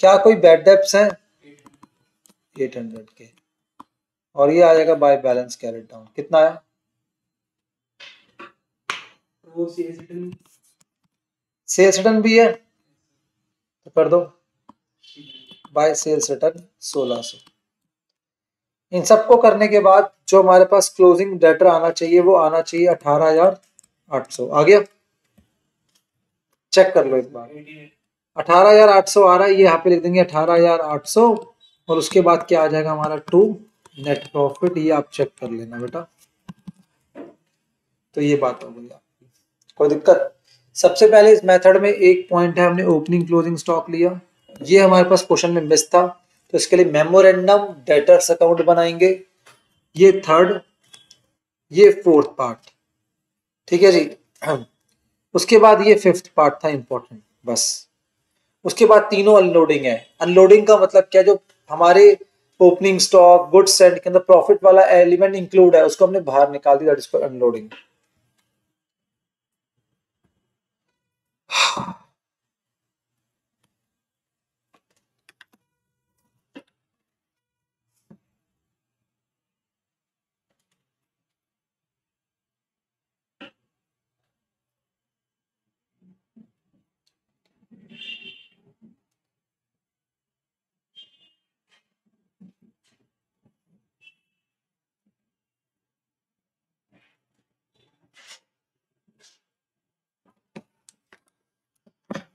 क्या कोई बैड डेब्ट्स है? 800 के। और ये आ जाएगा बाय बैलेंस कैरेट डाउन। कितना आया? सेल्स रिटर्न भी है तो कर दो बाय सेल्स रिटर्न 1600। इन सबको करने के बाद जो हमारे पास क्लोजिंग डेटर आना चाहिए वो आना चाहिए 18,800। आ गया? चेक कर लो एक बार। 18,800 आ रहा है, ये यहाँ पे लिख देंगे 18,800 और उसके बाद क्या आ जाएगा हमारा? To net profit. ये आप चेक कर लेना बेटा। तो ये बात हो गई आपकी, कोई दिक्कत? सबसे पहले इस मेथड में एक पॉइंट है, हमने ओपनिंग क्लोजिंग स्टॉक लिया, ये हमारे पास क्वेश्चन में मिस था, तो इसके लिए मेमोरेंडम डेटर्स अकाउंट बनाएंगे। ये थर्ड, ये फोर्थ पार्ट। ठीक है जी। उसके बाद ये फिफ्थ पार्ट था इंपॉर्टेंट, बस। उसके बाद तीनों अनलोडिंग है। अनलोडिंग का मतलब क्या? जो हमारे ओपनिंग स्टॉक गुड्स एंड के अंदर प्रॉफिट वाला एलिमेंट इंक्लूड है उसको हमने बाहर निकाल दिया, दैट इज कॉल्ड अनलोडिंग।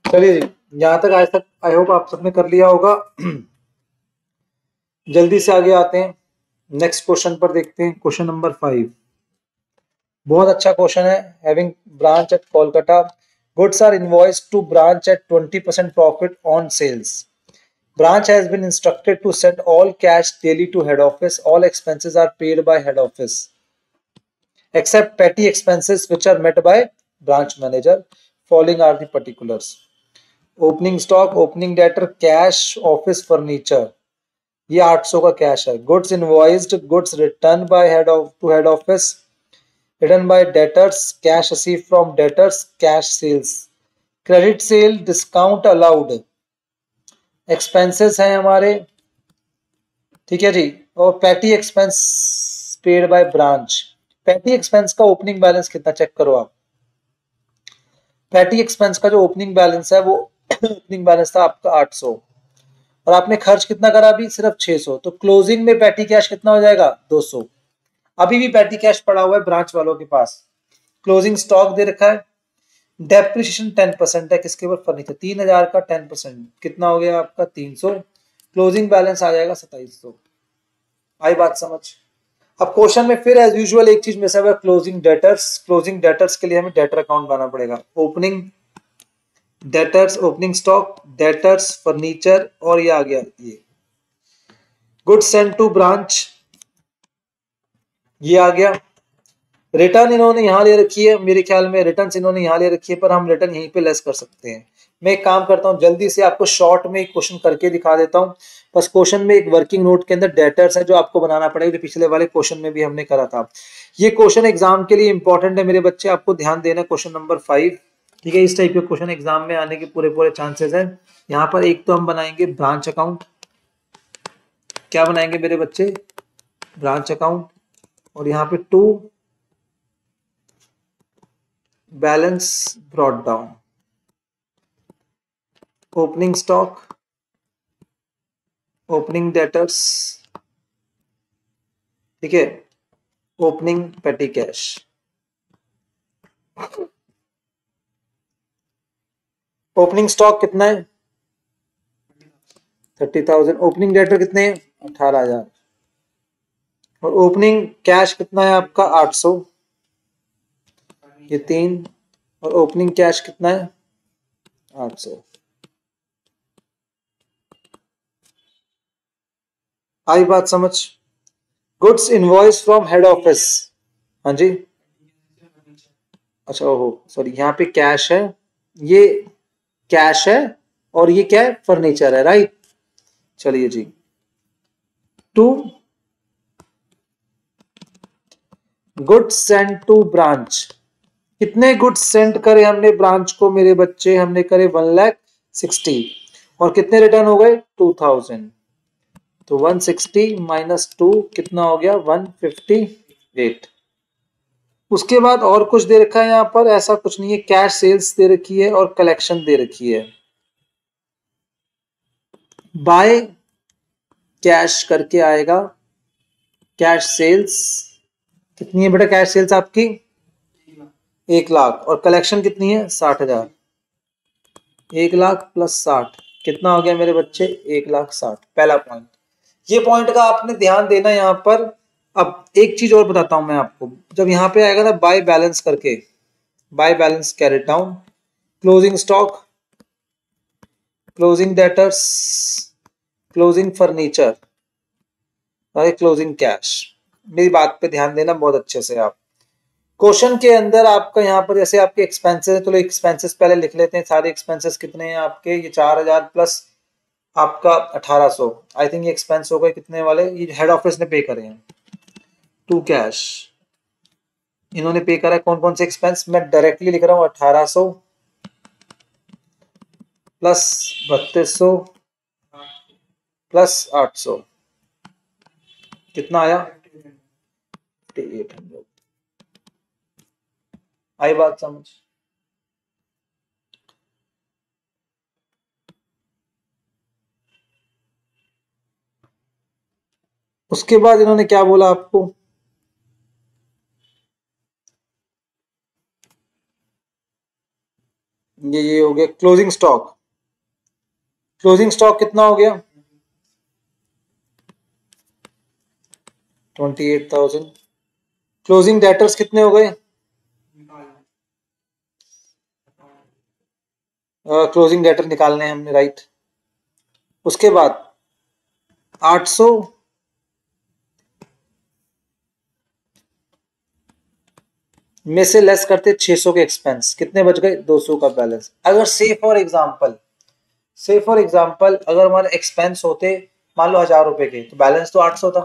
चलिए जी, यहाँ तक आज तक आई होप आप सबने कर लिया होगा। जल्दी से आगे आते हैं, नेक्स्ट क्वेश्चन पर देखते हैं। क्वेश्चन नंबर 5 बहुत अच्छा क्वेश्चन है। Having branch at Kolkata, goods are invoiced to branch at 20% profit on sales. Branch has been instructed to send all cash daily to head office. All expenses are paid by head office except petty expenses which are met by branch manager. Following are the particulars. Opening stock, opening debtor, cash, office furniture. ये 800 का cash है। Goods invoiced, goods return by head to head office, return by debtors, cash receive from debtors, cash sales, credit sale, discount allowed, expenses हैं हमारे। ठीक है जी। और petty expense paid by branch. Petty expense का opening balance कितना check करो आप। पैटी एक्सपेंस का जो ओपनिंग बैलेंस है वो ओपनिंग बैलेंस था आपका 800 और आपने खर्च कितना करा? अभी सिर्फ 600। तो क्लोजिंग में पैटी कैश कितना हो जाएगा? 200। अभी भी पैटी कैश पड़ा हुआ है ब्रांच वालों के पास। क्लोजिंग स्टॉक दे रखा है। डेप्रिसिएशन 10% है किसके ऊपर? फर्नीचर। 3,000 का 10% कितना हो गया आपका? 300। क्लोजिंग बैलेंस आ जाएगा 2700। आई बात समझ? अब क्वेश्चन में फिर एज यूजुअल एक चीज मिस है, क्लोजिंग डेटर्स। क्लोजिंग डेटर्स के लिए हमें डेटर अकाउंट बनाना पड़ेगा। Opening debtors, opening stock, debtors, furniture, और ये आ गया ये गुड्स सेंड टू ब्रांच, ये आ गया। रिटर्न इन्होंने यहां ले रखी है, मेरे ख्याल में रिटर्न इन्होंने यहां ले रखी है, पर हम रिटर्न यहीं पे लेस कर सकते हैं। मैं एक काम करता हूँ, जल्दी से आपको शॉर्ट में एक क्वेश्चन करके दिखा देता हूँ। बस क्वेश्चन में एक वर्किंग नोट के अंदर डेटर्स है जो आपको बनाना पड़ेगा, जो पिछले वाले क्वेश्चन में भी हमने करा था। ये क्वेश्चन एग्जाम के लिए इंपॉर्टेंट है मेरे बच्चे, आपको ध्यान देना। क्वेश्चन नंबर 5, ठीक है, इस टाइप के क्वेश्चन एग्जाम में आने के पूरे पूरे चांसेस है। यहाँ पर एक तो हम बनाएंगे ब्रांच अकाउंट, क्या बनाएंगे मेरे बच्चे, ब्रांच अकाउंट, और यहाँ पे 2 balance brought down, opening stock, opening debtors, ठीक है, ओपनिंग पेटी कैश। ओपनिंग स्टॉक कितना है 30,000, ओपनिंग डेटर कितने हैं 18,000, और ओपनिंग कैश कितना है आपका 800, ये 3, और ओपनिंग कैश कितना है 800। आई बात समझ। Goods invoice from head office, हाँ जी, अच्छा ओहो सॉरी, यहाँ पे कैश है, ये कैश है, और ये क्या है फर्नीचर है, राइट। चलिए जी, 2 गुड्स सेंड टू ब्रांच, कितने गुड्स सेंड करे हमने ब्रांच को मेरे बच्चे, हमने करे 1,60,000, और कितने रिटर्न हो गए 2,000, तो 160 माइनस 2 कितना हो गया 158। उसके बाद और कुछ दे रखा है यहाँ पर, ऐसा कुछ नहीं है, कैश सेल्स दे रखी है और कलेक्शन दे रखी है। बाय कैश करके आएगा, कैश सेल्स कितनी है बेटा, कैश सेल्स आपकी 1,00,000, और कलेक्शन कितनी है 60,000, 1,00,000 प्लस 60 कितना हो गया मेरे बच्चे 1,60,000। पहला पॉइंट, ये पॉइंट का आपने ध्यान देना यहाँ पर। अब एक चीज और बताता हूं मैं आपको, जब यहाँ पे आएगा ना बाय बैलेंस करके, by balance carry down, closing stock, closing debtors, closing furniture, और क्लोजिंग कैश। मेरी बात पे ध्यान देना बहुत अच्छे से आप। क्वेश्चन के अंदर आपका यहाँ पर जैसे आपके एक्सपेंसेस है, तो एक्सपेंसेस पहले लिख लेते हैं, सारे एक्सपेंसेस कितने हैं आपके, ये 4,000 प्लस आपका 1,800, आई थिंक ये एक्सपेंस हो गए कितने वाले, ये हेड ऑफिस ने पे करे हैं। टू कैश इन्होंने पे करा है, कौन कौन से एक्सपेंस, मैं डायरेक्टली लिख रहा हूँ 1,800 प्लस 3,200 प्लस 800, कितना आया 5,800। आई बात समझ। उसके बाद इन्होंने क्या बोला आपको, ये हो गया क्लोजिंग स्टॉक, क्लोजिंग स्टॉक कितना हो गया 28,000, क्लोजिंग डेटर्स कितने हो गए, क्लोजिंग डेटर निकालने हैं हमने, राइट। उसके बाद 800 में से लेस करते 600 के एक्सपेंस, कितने बच गए 200 का बैलेंस। अगर से फॉर एग्जांपल अगर हमारे एक्सपेंस होते मान लो 1,000 रुपए के, तो बैलेंस तो 800 था,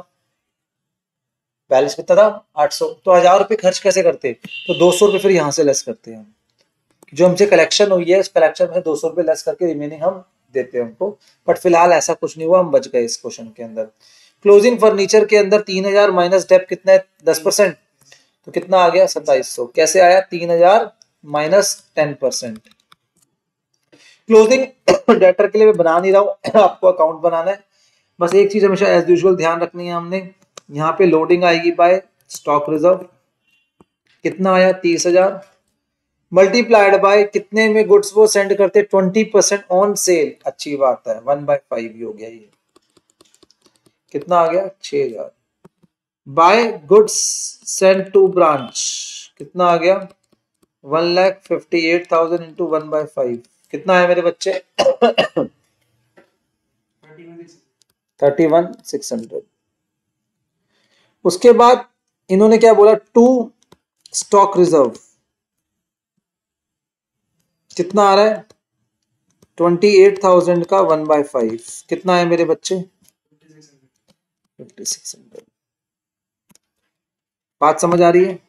बैलेंस कितना था 800, तो 1,000 रुपए खर्च कैसे करते, तो 200 रुपए फिर यहाँ से लेस करते हैं, जो हमसे कलेक्शन हुई है उस कलेक्शन में 200 रुपए लेस करके रिमेनिंग हम देते हैं उनको। बट फिलहाल ऐसा कुछ नहीं हुआ, हम बच गए इस क्वेश्चन के अंदर। क्लोजिंग फर्नीचर के अंदर 3,000 माइनस डेप कितना है 10%, तो कितना आ गया 2,700, कैसे आया 3,000 माइनस 10%। क्लोजिंग डेटर के लिए मैं बना नहीं रहा हूं, आपको अकाउंट बनाना है। बस एक चीज हमेशा एज यूजुअल ध्यान रखनी है हमने, यहाँ पे लोडिंग आएगी बाय स्टॉक रिजर्व, कितना आया 30,000 मल्टीप्लाइड बाय कितने में गुड्स वो सेंड करते 20% ऑन सेल, अच्छी बात है 1/5 ही हो गया ये, कितना आ गया 6,000 by goods send to branch, कितना आ गया 1,58,000 इंटू 1/5, कितना है मेरे बच्चे 31,600। उसके बाद इन्होंने क्या बोला 2 स्टॉक रिजर्व, कितना आ रहा है 28,000 का 1/5 कितना है मेरे बच्चे? 5600। बात समझ आ रही है?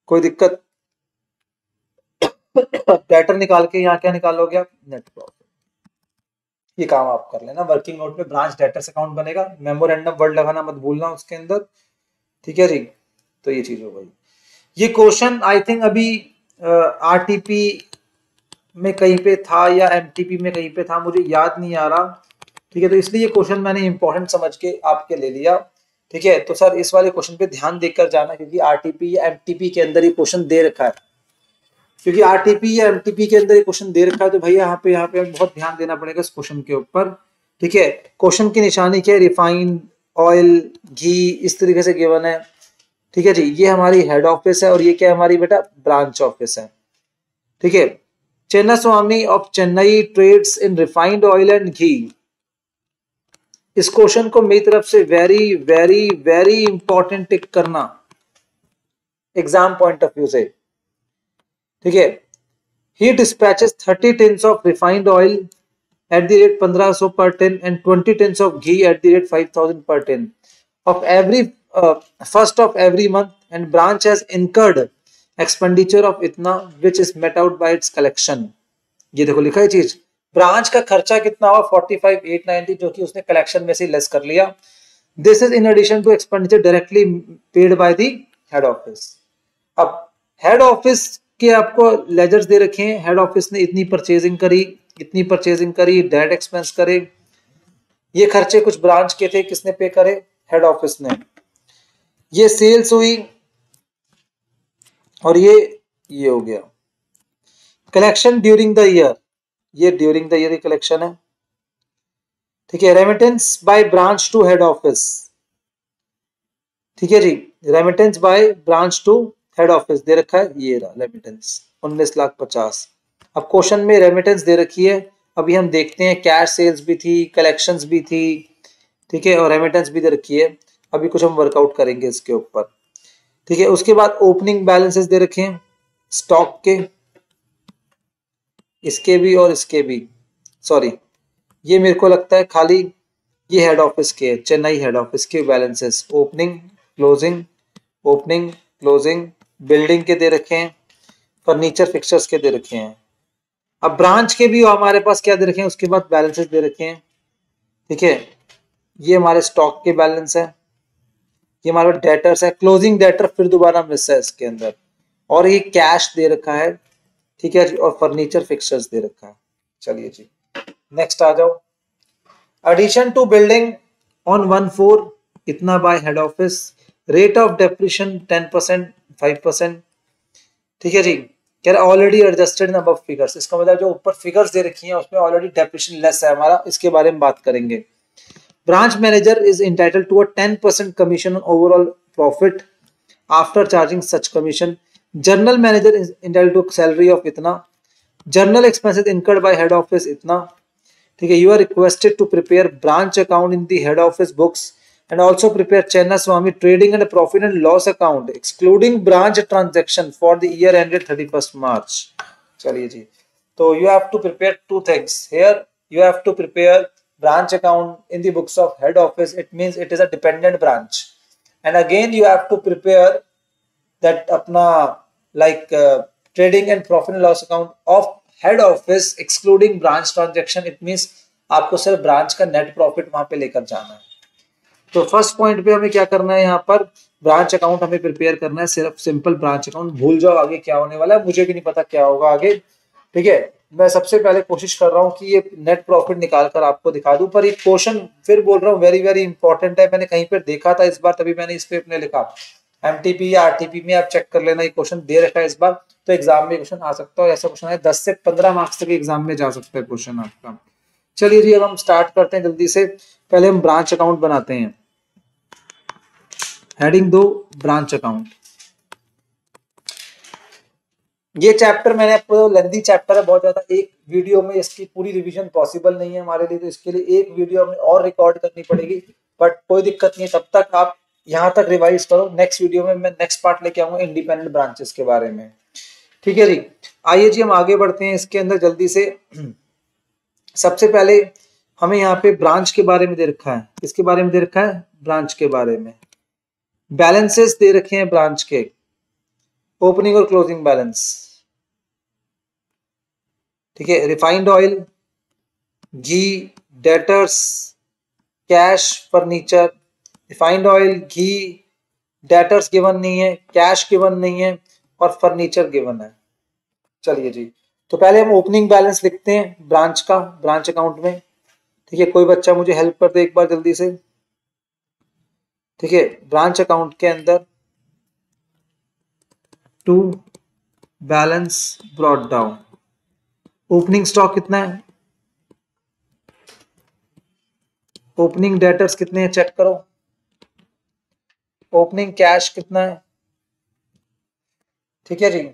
कोई दिक्कत? डेटर निकाल के यहाँ क्या निकालोगे आप? Net profit. ये काम आप कर लेना। वर्किंग नोट में ब्रांच डेटर्स अकाउंट बनेगा, मेमोरेंडम वर्ड लगाना मत भूलना उसके अंदर, ठीक है जी। तो ये चीज हो गई। ये क्वेश्चन आई थिंक अभी आरटीपी में कहीं पे था या एमटीपी में कहीं पे था, मुझे याद नहीं आ रहा, ठीक है। तो इसलिए ये क्वेश्चन मैंने इंपॉर्टेंट समझ के आपके ले लिया, ठीक है। तो सर इस वाले क्वेश्चन पे ध्यान देकर जाना, क्योंकि आरटीपी या एमटीपी के अंदर ये क्वेश्चन दे रखा है, क्योंकि आरटीपी या एमटीपी के अंदर ये क्वेश्चन दे रखा है। तो भैया यहाँ पे बहुत ध्यान देना पड़ेगा इस क्वेश्चन के ऊपर, ठीक है। क्वेश्चन की निशानी क्या है? रिफाइंड ऑयल, घी, इस तरीके से गिवन है, ठीक है जी। ये हमारी हेड ऑफिस है और ये क्या है हमारी बेटा? ब्रांच ऑफिस है, ठीक है। Chennaswamy of Chennai trades in refined oil and ghee. इस क्वेश्चन को मेरी तरफ से very very very important tick करना एग्जाम पॉइंट ऑफ व्यू से, ठीक है। He dispatches 30 tins of refined oil at the rate 1500 per tin and 20 tins of ghee at the rate 5000 per tin of every first of every month, and branch has incurred expenditure of इतना which is met out by its collection। ये देखो लिखा है चीज, branch का खर्चा कितना हुआ? 45,890, जो कि उसने कलेक्शन में से लेस कर लिया। This is in addition to expenditure directly paid by the head office. अब हेड ऑफिस के आपको लेजर्स दे रखे हैं, हेड ऑफिस ने इतनी परचेजिंग करी, इतनी परचेजिंग करी, डायरेक्ट एक्सपेंस करे। ये खर्चे कुछ ब्रांच के थे, किसने पे करे? हेड ऑफिस ने। ये सेल्स हुई और ये हो गया कलेक्शन ड्यूरिंग द ईयर, ये ड्यूरिंग द ईयर की कलेक्शन है, ठीक है। Remittance by branch to head office, ठीक है जी। Remittance by branch to head office दे रखा है, ये रहा रेमिटेंस 19,50,000। अब क्वेश्चन में रेमिटेंस दे रखी है, अभी हम देखते हैं कैश सेल्स भी थी, कलेक्शंस भी थी, ठीक है, और रेमिटेंस भी दे रखी है। अभी कुछ हम वर्कआउट करेंगे इसके ऊपर, ठीक है। उसके बाद ओपनिंग बैलेंसेस दे रखे हैं स्टॉक के, इसके भी और इसके भी, सॉरी ये मेरे को लगता है खाली ये हेड ऑफिस के, चेन्नई हेड ऑफिस के balances, opening closing, opening closing, building के दे रखे हैं, फर्नीचर फिक्सर्स के दे रखे हैं। अब ब्रांच के भी हमारे पास क्या दे रखे हैं, उसके बाद बैलेंसेस दे रखे हैं, ठीक है। ये हमारे स्टॉक के बैलेंस है, ये हमारे डेटर्स है, क्लोजिंग डेटर फिर दोबारा मिस है इसके अंदर, और ये कैश दे रखा है, ठीक है जी, और फर्नीचर फिक्सर्स दे रखा है। चलिए जी नेक्स्ट आ जाओ। एडिशन टू बिल्डिंग ऑन 1 4 इतना bye head office, rate of depreciation 10%, 5%, ठीक है जी। कह रहा ऑलरेडी एडजस्टेड अबव फिगर्स, इसका मतलब जो ऊपर फिगर्स दे रखी हैं उसमें ऑलरेडी डेप्रिशिएशन लेस है हमारा, इसके बारे में बात करेंगे। Branch manager is entitled to a 10% commission on overall profit after charging such commission. General manager is entitled to salary of इतना, general expenses incurred by head office इतना, ठीक है। You are requested to prepare branch account in the head office books and also prepare Chennaswamy trading and profit and loss account excluding branch transaction for the year ended 31st March। चलिए जी, तो you have to prepare two things here। you have to prepare branch account in the books of head office, it means it is a dependent branch, and again you have to prepare that अपना like trading and profit and loss account of head office excluding branch transaction, it means आपको सिर्फ branch का net profit वहां पे लेकर जाना है। तो फर्स्ट पॉइंट पे हमें क्या करना है, यहाँ पर ब्रांच अकाउंट हमें प्रिपेयर करना है, सिर्फ सिंपल ब्रांच अकाउंट। भूल जाओ आगे क्या होने वाला है, मुझे भी नहीं पता क्या होगा आगे, ठीक है। मैं सबसे पहले कोशिश कर रहा हूँ कि ये नेट प्रॉफिट निकाल कर आपको दिखा दूं, पर ये क्वेश्चन फिर बोल रहा हूँ वेरी वेरी इंपॉर्टेंट है। मैंने कहीं पर देखा था इस बार, तभी मैंने इस पे अपने लिखा। एमटीपी या आरटीपी में आप चेक कर लेना, ये क्वेश्चन दे रखा है इस बार, तो एग्जाम में क्वेश्चन आ सकता है। ऐसा क्वेश्चन है 10 से 15 मार्क्स तक एग्जाम में जा सकता है क्वेश्चन आपका। चलिए जी अब हम स्टार्ट करते हैं जल्दी से। पहले हम ब्रांच अकाउंट बनाते हैं, हेडिंग दो ब्रांच अकाउंट। ये चैप्टर मैंने आपको, लेंथी चैप्टर है बहुत ज्यादा, एक वीडियो में इसकी पूरी रिवीजन पॉसिबल नहीं है हमारे लिए, तो इसके लिए एक वीडियो हमें और रिकॉर्ड करनी पड़ेगी, बट कोई दिक्कत नहीं है, तब तक आप यहाँ तक रिवाइज करो। नेक्स्ट वीडियो में मैं नेक्स्ट पार्ट लेके आऊंगा इंडिपेंडेंट ब्रांचेस के बारे में, ठीक है जी, आइए जी हम आगे बढ़ते हैं इसके अंदर जल्दी से। सबसे पहले हमें यहाँ पे ब्रांच के बारे में दे रखा है। किसके बारे में दे रखा है? ब्रांच के बारे में। बैलेंसेस दे रखे हैं ब्रांच के, ओपनिंग और क्लोजिंग बैलेंस। ठीक है, refined oil, ghee, debtors, cash, furniture. Refined oil, ghee, debtors given नहीं है, कैश गिवन नहीं है और फर्नीचर गिवन है। चलिए जी, तो पहले हम ओपनिंग बैलेंस लिखते हैं ब्रांच का, ब्रांच अकाउंट में। ठीक है, कोई बच्चा मुझे हेल्प कर दे एक बार जल्दी से। ठीक है, ब्रांच अकाउंट के अंदर to balance brought down, opening stock कितना है, ओपनिंग डेटर्स कितने हैं चेक करो, ओपनिंग कैश कितना है। ठीक है जी,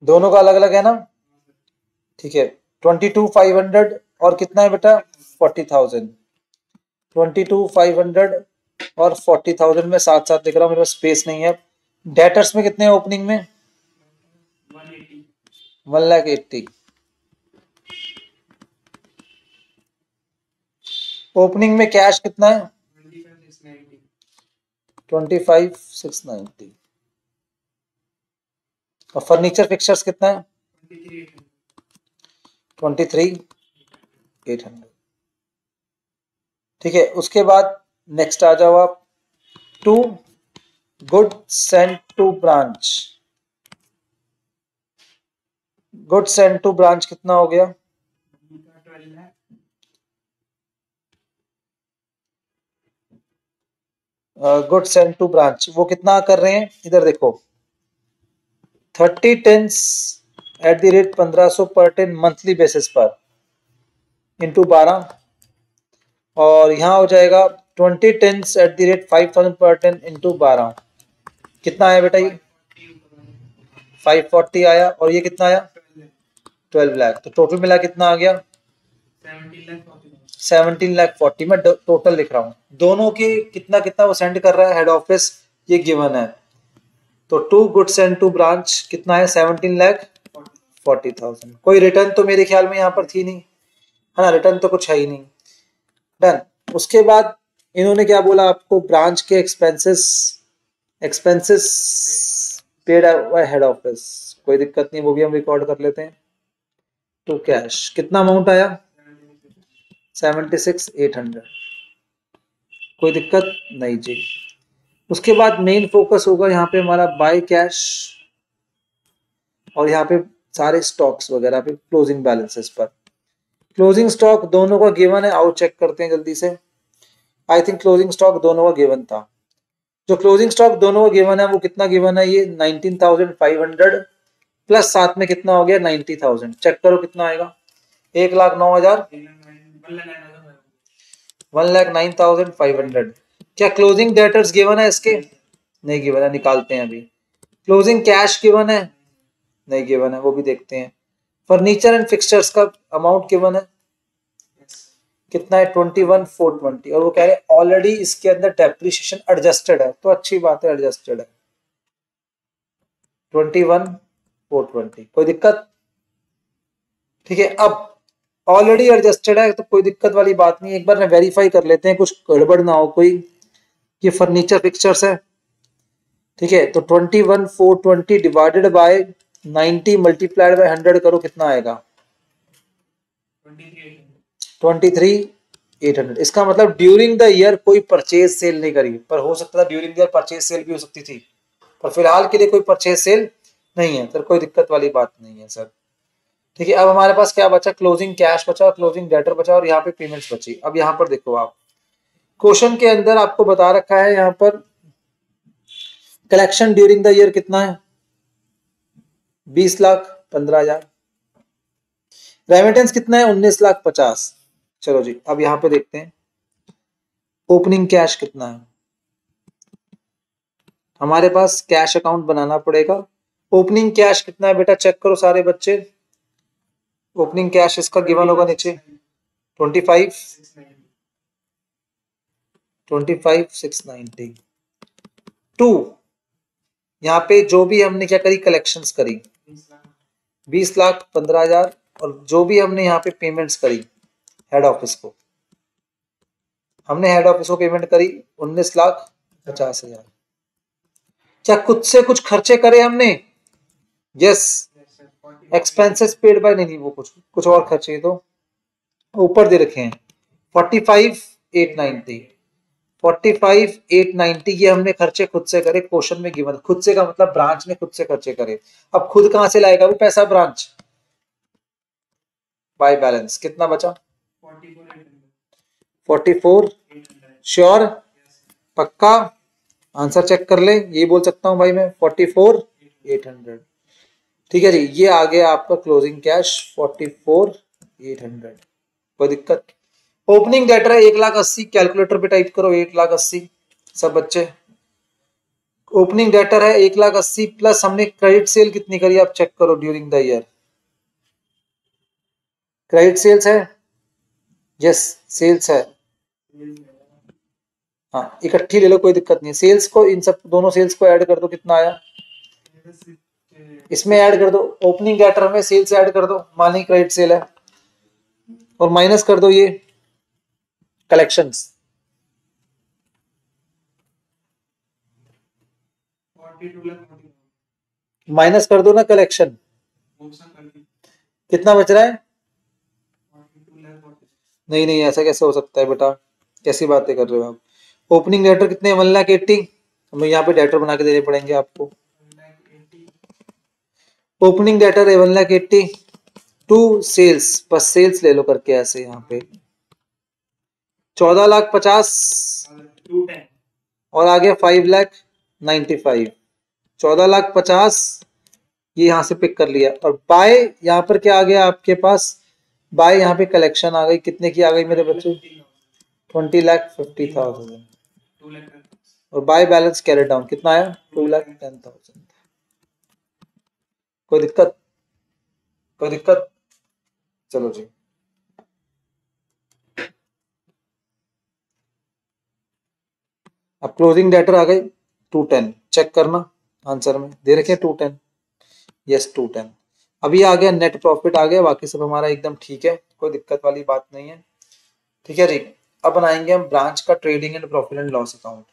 दोनों का अलग अलग है ना। ठीक है, 22,500 और कितना है बेटा 40,000। 22,500 और 40,000 में साथ साथ लिख रहा हूँ, मेरे पास स्पेस नहीं है। डेटर्स में कितने हैं ओपनिंग में? 1,80,000। ओपनिंग में कैश कितना है? 25,690। और फर्नीचर फिक्सर्स कितना है? 23,800। ठीक है, उसके बाद नेक्स्ट आ जाओ आप, to good sent to branch. Good sent to branch कितना हो गया? गुड सेंट टू ब्रांच वो कितना कर रहे हैं इधर देखो, 30 टेंस एट द रेट 1500 पर टेन मंथली बेसिस पर इंटू 12, और यहाँ हो जाएगा 20 टेंस एट द रेट 5,000 पर टेन इंटू 12। कितना आया बेटा ये? 540 आया। और ये कितना आया? 12 लाख। तो टोटल मिला कितना आ गया? 17,40,000। मैं टोटल लिख रहा हूँ, दोनों के कितना कितना वो सेंड कर रहा है हेड ऑफिस, ये गिवन है। तो to goods and to branch कितना है? 17,40,000। कोई रिटर्न तो मेरे ख्याल में यहाँ पर थी नहीं, है ना, रिटर्न तो कुछ है ही नहीं। डन। उसके बाद इन्होंने क्या बोला आपको? ब्रांच के expenses, expenses paid head office. कोई दिक्कत नहीं, वो भी हम रिकॉर्ड कर लेते हैं। टू कैश कितना अमाउंट आया? 76,800। कोई दिक्कत नहीं जी। उसके बाद मेन फोकस होगा यहाँ पे हमारा बाय कैश, और यहाँ पे सारे स्टॉक्स वगैरह पे क्लोजिंग बैलेंसेस पर। क्लोजिंग स्टॉक दोनों का गिवन है, आओ चेक करते हैं जल्दी से। आई थिंक क्लोजिंग स्टॉक दोनों का गिवन था। जो क्लोजिंग स्टॉक दोनों का गिवन है वो कितना गिवन है? ये 19,500 प्लस साथ में कितना हो गया? 90,000। चेक करो कितना आएगा? 1,09,000, 1,09,500। क्या क्लोजिंग डेटर्स गिवन है इसके? नहीं गिवन है, निकालते हैं अभी। क्लोजिंग कैश गिवन है? नहीं गिवन है, वो भी देखते हैं। फर्नीचर एंड फिक्सचर्स का अमाउंट गिवन है, कितना है? 21,420। और वो कह रहे हैं ऑलरेडी इसके अंदर डेप्रिसिएशन एडजस्टेड है, तो अच्छी बात है, एडजस्टेड है। 21,420। कोई दिक्कत? ठीक है, अब ऑलरेडी एडजस्टेड है तो कोई दिक्कत वाली बात नहीं। एक बार मैं वेरीफाई कर लेते हैं, कुछ गड़बड़ ना हो कोई। ये फर्नीचर फिक्सचर्स है, ठीक है। तो 21,420 डिवाइडेड बाय 90 मल्टीप्लाइड बाय 100 करो, कितना आएगा? 23,800। इसका मतलब ड्यूरिंग द ईयर कोई परचेज सेल नहीं करी, पर हो सकता था during the year purchase sale भी हो सकती थी, पर फिलहाल के लिए कोई परचेज सेल नहीं है, सर कोई दिक्कत वाली बात नहीं है सर। ठीक है, अब हमारे पास क्या बचा? क्लोजिंग कैश बचा, क्लोजिंग डेटर बचा, और यहाँ पे पेमेंट्स बची। अब यहाँ पर देखो आप, क्वेश्चन के अंदर आपको बता रखा है यहाँ पर कलेक्शन ड्यूरिंग द ईयर कितना है? 20,15,000। रेमिटेंस कितना है? 19,50,000। चलो जी, अब यहाँ पे देखते हैं ओपनिंग कैश कितना है। हमारे पास कैश अकाउंट बनाना पड़ेगा। ओपनिंग कैश कितना है बेटा? चेक करो सारे बच्चे। ओपनिंग कैश इसका गिवन होगा नीचे 25,690। 25,690 टू, यहाँ पे जो भी हमने क्या करी, कलेक्शंस करी 20,15,000, और जो भी हमने यहाँ पे पेमेंट्स करी हेड ऑफिस को, हमने हेड ऑफिस को पेमेंट करी 19,50,000। क्या कुछ से कुछ खर्चे करे हमने? यस। एक्सपेंसेस पेड बाय, नहीं वो कुछ और खर्चे तो ऊपर दे रखे हैं। 45,890, 45,890 ये हमने खर्चे खुद से करे, क्वेश्चन में गिवन। खुद से का मतलब ब्रांच ने खुद से खर्चे करे। अब खुद कहां से लाएगा वो पैसा ब्रांच? By balance. कितना बचा? 44। श्योर? पक्का? आंसर चेक कर ले, ये बोल सकता हूं भाई मैं 44,800। ठीक है जी, ये आ गया आपका क्लोजिंग कैश 44,800। कोई दिक्कत? ओपनिंग डेटर है 1,80,000, कैलकुलेटर पे टाइप करो 1,80,000 सब बच्चे। ओपनिंग डेटर है 1,80,000 प्लस हमने क्रेडिट सेल कितनी करी आप चेक करो during the year. Credit sales है? यस सेल्स है। हाँ इकट्ठी ले लो, कोई दिक्कत नहीं है। सेल्स को इन सब दोनों सेल्स को ऐड कर दो, कितना आया? इसमें ऐड कर दो, ओपनिंग डेटर में सेल्स ऐड कर दो, मान ली क्रेडिट सेल है, और माइनस कर दो ये कलेक्शंस। माइनस कर दो ना कलेक्शन, कितना बच रहा है? नहीं नहीं ऐसा कैसे हो सकता है बेटा, कैसी बातें कर रहे हो आप? ओपनिंग डेटर कितने? 1,80,000। हमें यहाँ पे डेटर बना के देने पड़ेंगे आपको। ओपनिंग डेटर है 1,80,000 टू सेल्स, बस सेल्स ले लो करके ऐसे यहाँ पे 14,50,000 और आ गया 5,95,000। 14,50,000 ये यहाँ से पिक कर लिया, और बाय यहाँ पर क्या आ गया आपके पास? बाय यहाँ पे कलेक्शन आ गई, कितने की आ गई मेरे बच्चे? 20,50,000। और बाय बैलेंस कैरी डाउन कितना आया? 2,10,000। कोई दिक्कत? कोई दिक्कत? चलो जी, अब क्लोजिंग डेटर आ गई 210, चेक करना आंसर में दे रखे 210। यस 210। अभी आ गया नेट प्रॉफिट आ गया, बाकी सब हमारा एकदम ठीक है, कोई दिक्कत वाली बात नहीं है। ठीक है जी, अब बनाएंगे हम ब्रांच का trading and profit and loss account.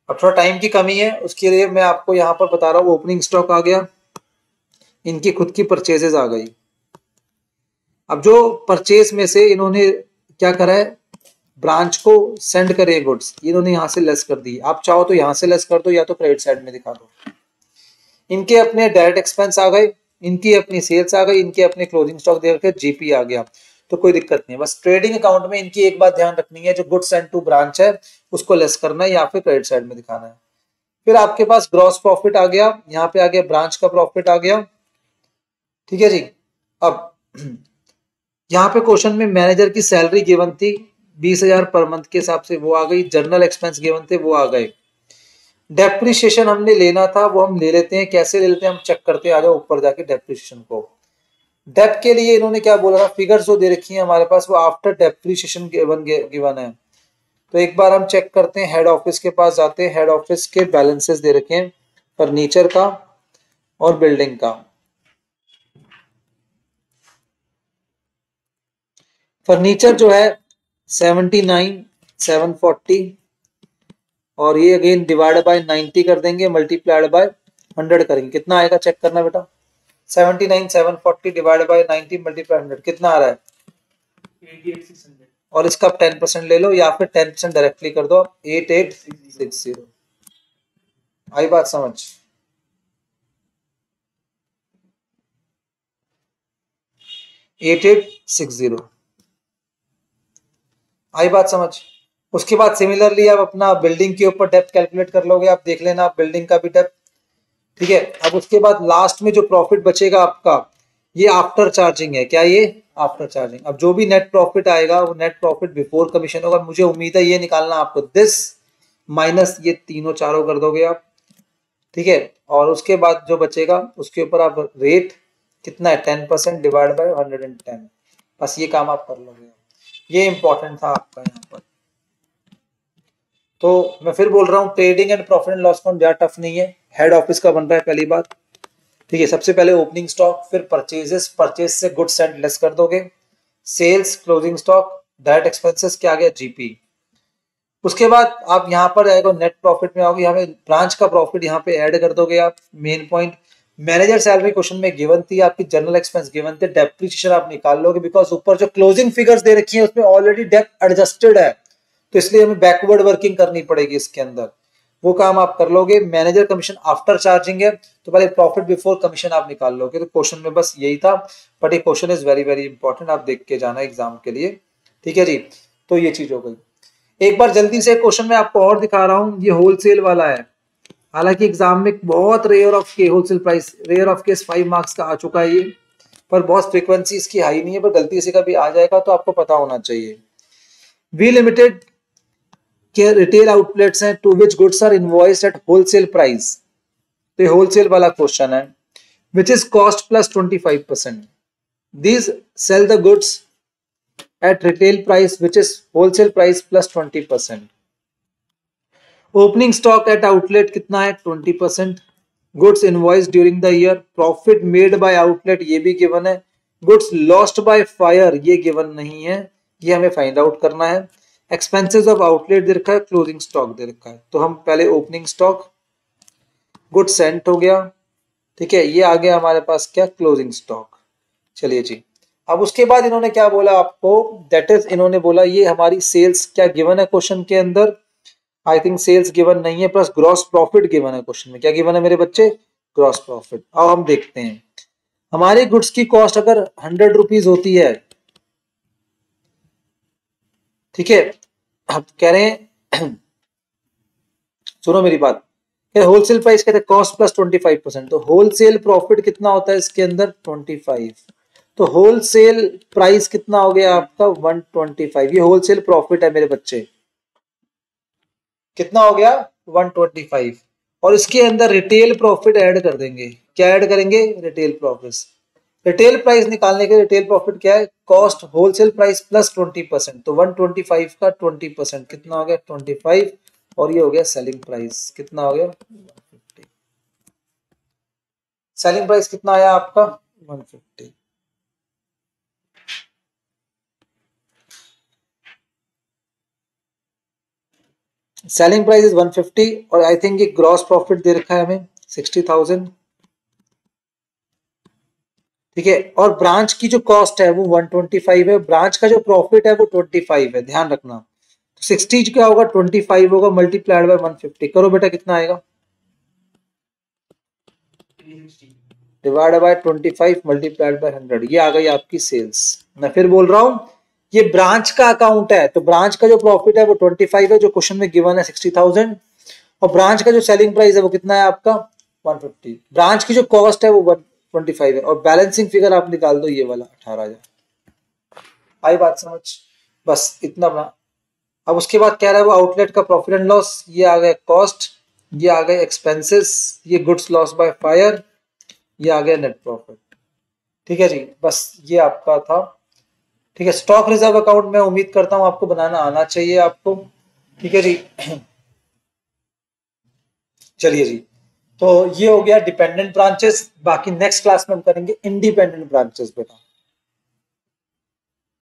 अब थोड़ा टाइम की कमी है, उसके लिए मैं आपको यहाँ पर बता रहा हूँ। ओपनिंग स्टॉक आ गया, इनकी खुद की परचेजेस आ गई। अब जो परचेज में से इन्होंने क्या करा है, ब्रांच को सेंड करे गुड्स, इन्होंने यहाँ से लेस कर दी। आप चाहो तो यहाँ से लेस कर दो, या तो क्रेडिट साइड में दिखा दो। इनके अपने डायरेक्ट एक्सपेंस आ गए, इनकी अपनी सेल्स आ गई, इनके अपने क्लोजिंग स्टॉक दे रखे, जीपी आ गया, तो कोई दिक्कत नहीं। बस ट्रेडिंग अकाउंट में इनकी एक बात ध्यान रखनी है, जो गुड्स सेंड टू ब्रांच है उसको लेस करना है, या फिर क्रेडिट साइड में दिखाना है। फिर आपके पास ग्रॉस प्रॉफिट आ गया, यहाँ पे आ गया ब्रांच का प्रॉफिट आ गया। ठीक है जी, अब यहाँ पे क्वेश्चन में मैनेजर की सैलरी गिवन थी 20,000 पर मंथ के हिसाब से, वो आ गई। जर्नल एक्सपेंस गिवन थे, वो आ गए। डेप्रिसिएशन हमने लेना था, वो हम ले लेते हैं। कैसे ले लेते हैं हम चेक करते हैं, आ जाओ ऊपर जाके डेप्रिसिएशन को। डेप के लिए इन्होंने क्या बोला था, फिगर्स जो दे रखी है हमारे पास वो आफ्टर डेप्रिसिएशन गिवन है। तो एक बार हम चेक करते हैं, हेड ऑफिस के पास जाते हैं। हेड ऑफिस के बैलेंसेस दे रखे हैं फर्नीचर का और बिल्डिंग का। फर्नीचर जो है 79,740, और ये अगेन डिवाइड बाय 90 कर देंगे, मल्टीप्लाइड बाय 100 करेंगे, कितना आएगा चेक करना बेटा। 79,740 डिवाइड बाय 90 मल्टीप्लाई 100 कितना आ रहा है? 88,600। और इसका 10% ले लो, या फिर 10% डायरेक्टली कर दो, 8860। आई बात समझ? एट एट सिक्स जीरो आई बात समझ? उसके बाद सिमिलरली आप अपना बिल्डिंग के ऊपर डेप्थ कैलकुलेट कर लोगे, आप देख लेना आप बिल्डिंग का भी डेप्थ। ठीक है, अब उसके बाद लास्ट में जो प्रॉफिट बचेगा आपका, ये आफ्टर चार्जिंग है। क्या ये? After charging. अब जो भी नेट प्रॉफिट आएगा वो नेट प्रॉफिट बिफोर कमीशन होगा। मुझे उम्मीद है ये निकालना आपको, दिस माइनस ये तीनों चारों कर दोगे आप। ठीक है, और उसके बाद जो बचेगा उसके ऊपर आप रेट कितना है, 10% डिवाइड बाय 110। बस ये काम आप कर लोगे। ये इंपॉर्टेंट था आपका यहाँ पर। तो मैं फिर बोल रहा हूँ, trading and profit and loss account ज्यादा टफ नहीं है, हेड ऑफिस का बन रहा है पहली बात। ठीक है, सबसे पहले ओपनिंग स्टॉक, फिर परचेजेस, परचेज से गुड्स एंड लेस कर दोगे, sales, closing stock, direct expenses, क्या आ गया, जीपी। उसके बाद आप यहाँ पर आएगा नेट प्रॉफिट में आओगे, यहाँ पे ब्रांच का प्रॉफिट यहाँ पे ऐड कर दोगे आप। Main point, manager salary question में गिवन थी, आपकी जनरल एक्सपेंस गिवन थे, डेप्रिसिएशन आप निकाल लोगे, बिकॉज ऊपर जो क्लोजिंग फिगर्स दे रखी है उसमें ऑलरेडी डेप एडजस्टेड है, तो इसलिए हमें बैकवर्ड वर्किंग करनी पड़ेगी इसके अंदर, वो काम आप कर लोगे। मैनेजर कमीशन आफ्टर चार्जिंग है, तो पहले प्रॉफिट बिफोर कमीशन आप निकाल लोगे। तो क्वेश्चन में बस यही था, बट ये question is very very important, आप देख के जाना एग्जाम के लिए। ठीक है जी, तो ये चीज हो गई। एक बार जल्दी से क्वेश्चन में आपको और दिखा रहा हूं, ये होलसेल वाला है, हालांकि एग्जाम में बहुत रेयर ऑफ के wholesale price, rare of case 5 marks का आ चुका है ये, पर बहुत फ्रीक्वेंसी इसकी हाई नहीं है, पर गलती से कभी आ जाएगा तो आपको पता होना चाहिए। वी लिमिटेड के रिटेल आउटलेट्स हैं to which goods are invoiced at wholesale price, तो ये होलसेल वाला क्वेश्चन है, which is cost plus 25%, these sell the goods at retail price which is wholesale price plus 20%. Opening stock at outlet कितना है, 20%. Goods invoiced during the year, profit made by outlet ये भी given है, goods lost by fire ये given नहीं है, ये हमें फाइंड आउट करना है। एक्सपेंसेस ऑफ आउटलेट दे रखा है, क्लोजिंग स्टॉक दे रखा है, तो हम पहले ओपनिंग स्टॉक, गुड सेंट हो गया, ठीक है, ये आ गया हमारे पास क्या, क्लोजिंग स्टॉक। चलिए जी, अब उसके बाद इन्होंने क्या बोला आपको, दैट इज इन्होंने बोला ये हमारी सेल्स क्या गिवन है क्वेश्चन के अंदर, आई थिंक सेल्स गिवन नहीं है, प्लस ग्रॉस प्रॉफिट गिवन है क्वेश्चन में, क्या गिवन है मेरे बच्चे, ग्रॉस प्रॉफिट। अब हम देखते हैं, हमारे गुड्स की कॉस्ट अगर 100 रुपीज होती है, ठीक है, हम कह रहे हैं सुनो मेरी बात, होलसेल प्राइस कहते हैं कॉस्ट प्लस 25%, तो होलसेल प्रॉफिट कितना होता है इसके अंदर, 25, तो होलसेल प्राइस कितना हो गया आपका 125, ये होलसेल प्रॉफिट है मेरे बच्चे, कितना हो गया 125, और इसके अंदर रिटेल प्रॉफिट ऐड कर देंगे, क्या ऐड करेंगे, रिटेल प्रॉफिट। रिटेल प्राइस निकालने के रिटेल प्रॉफिट क्या है, कॉस्ट होलसेल प्राइस प्लस 20%, तो 125 का 20% कितना हो गया 25, और ये हो गया सेलिंग प्राइस, कितना हो गया 150, सेलिंग प्राइस कितना आया आपका 150। सेलिंग प्राइस इज 150, और आई थिंक ये ग्रॉस प्रॉफिट दे रखा है हमें 60,000, ठीक है, और ब्रांच की जो कॉस्ट है वो 125 है, ब्रांच का जो प्रॉफिट है वो 25 है, ध्यान रखना। तो 60 क्या होगा, 25 होगा मल्टीप्लाइड बाय 150, करो बेटा कितना आएगा, डिवाइड बाय 25 मल्टीप्लाइड बाय 100, ये आ गई आपकी सेल्स। मैं फिर बोल रहा हूं, ये ब्रांच का अकाउंट है, तो ब्रांच का जो प्रॉफिट है वो 25 है, जो क्वेश्चन में गिवन है 60,000, और ब्रांच का जो सेलिंग प्राइस है वो कितना है आपका 150, ब्रांच की जो कॉस्ट है वो 125 है, और बैलेंसिंग फिगर आप निकाल दो ये वाला 18,000। आई बात समझ, बस इतना बना। अब उसके बाद कह रहा है वो आउटलेट का प्रॉफिट एंड लॉस, ये आ गया कॉस्ट, ये आ गए एक्सपेंसेस, ये गुड्स लॉस बाय फायर, ये आ गया नेट प्रॉफिट। ठीक है जी, बस ये आपका था। ठीक है, स्टॉक रिजर्व अकाउंट में उम्मीद करता हूं आपको बनाना आना चाहिए आपको। ठीक है जी चलिए जी, तो ये हो गया डिपेंडेंट ब्रांचेस, बाकी नेक्स्ट क्लास में हम करेंगे इंडिपेंडेंट ब्रांचेस बेटा।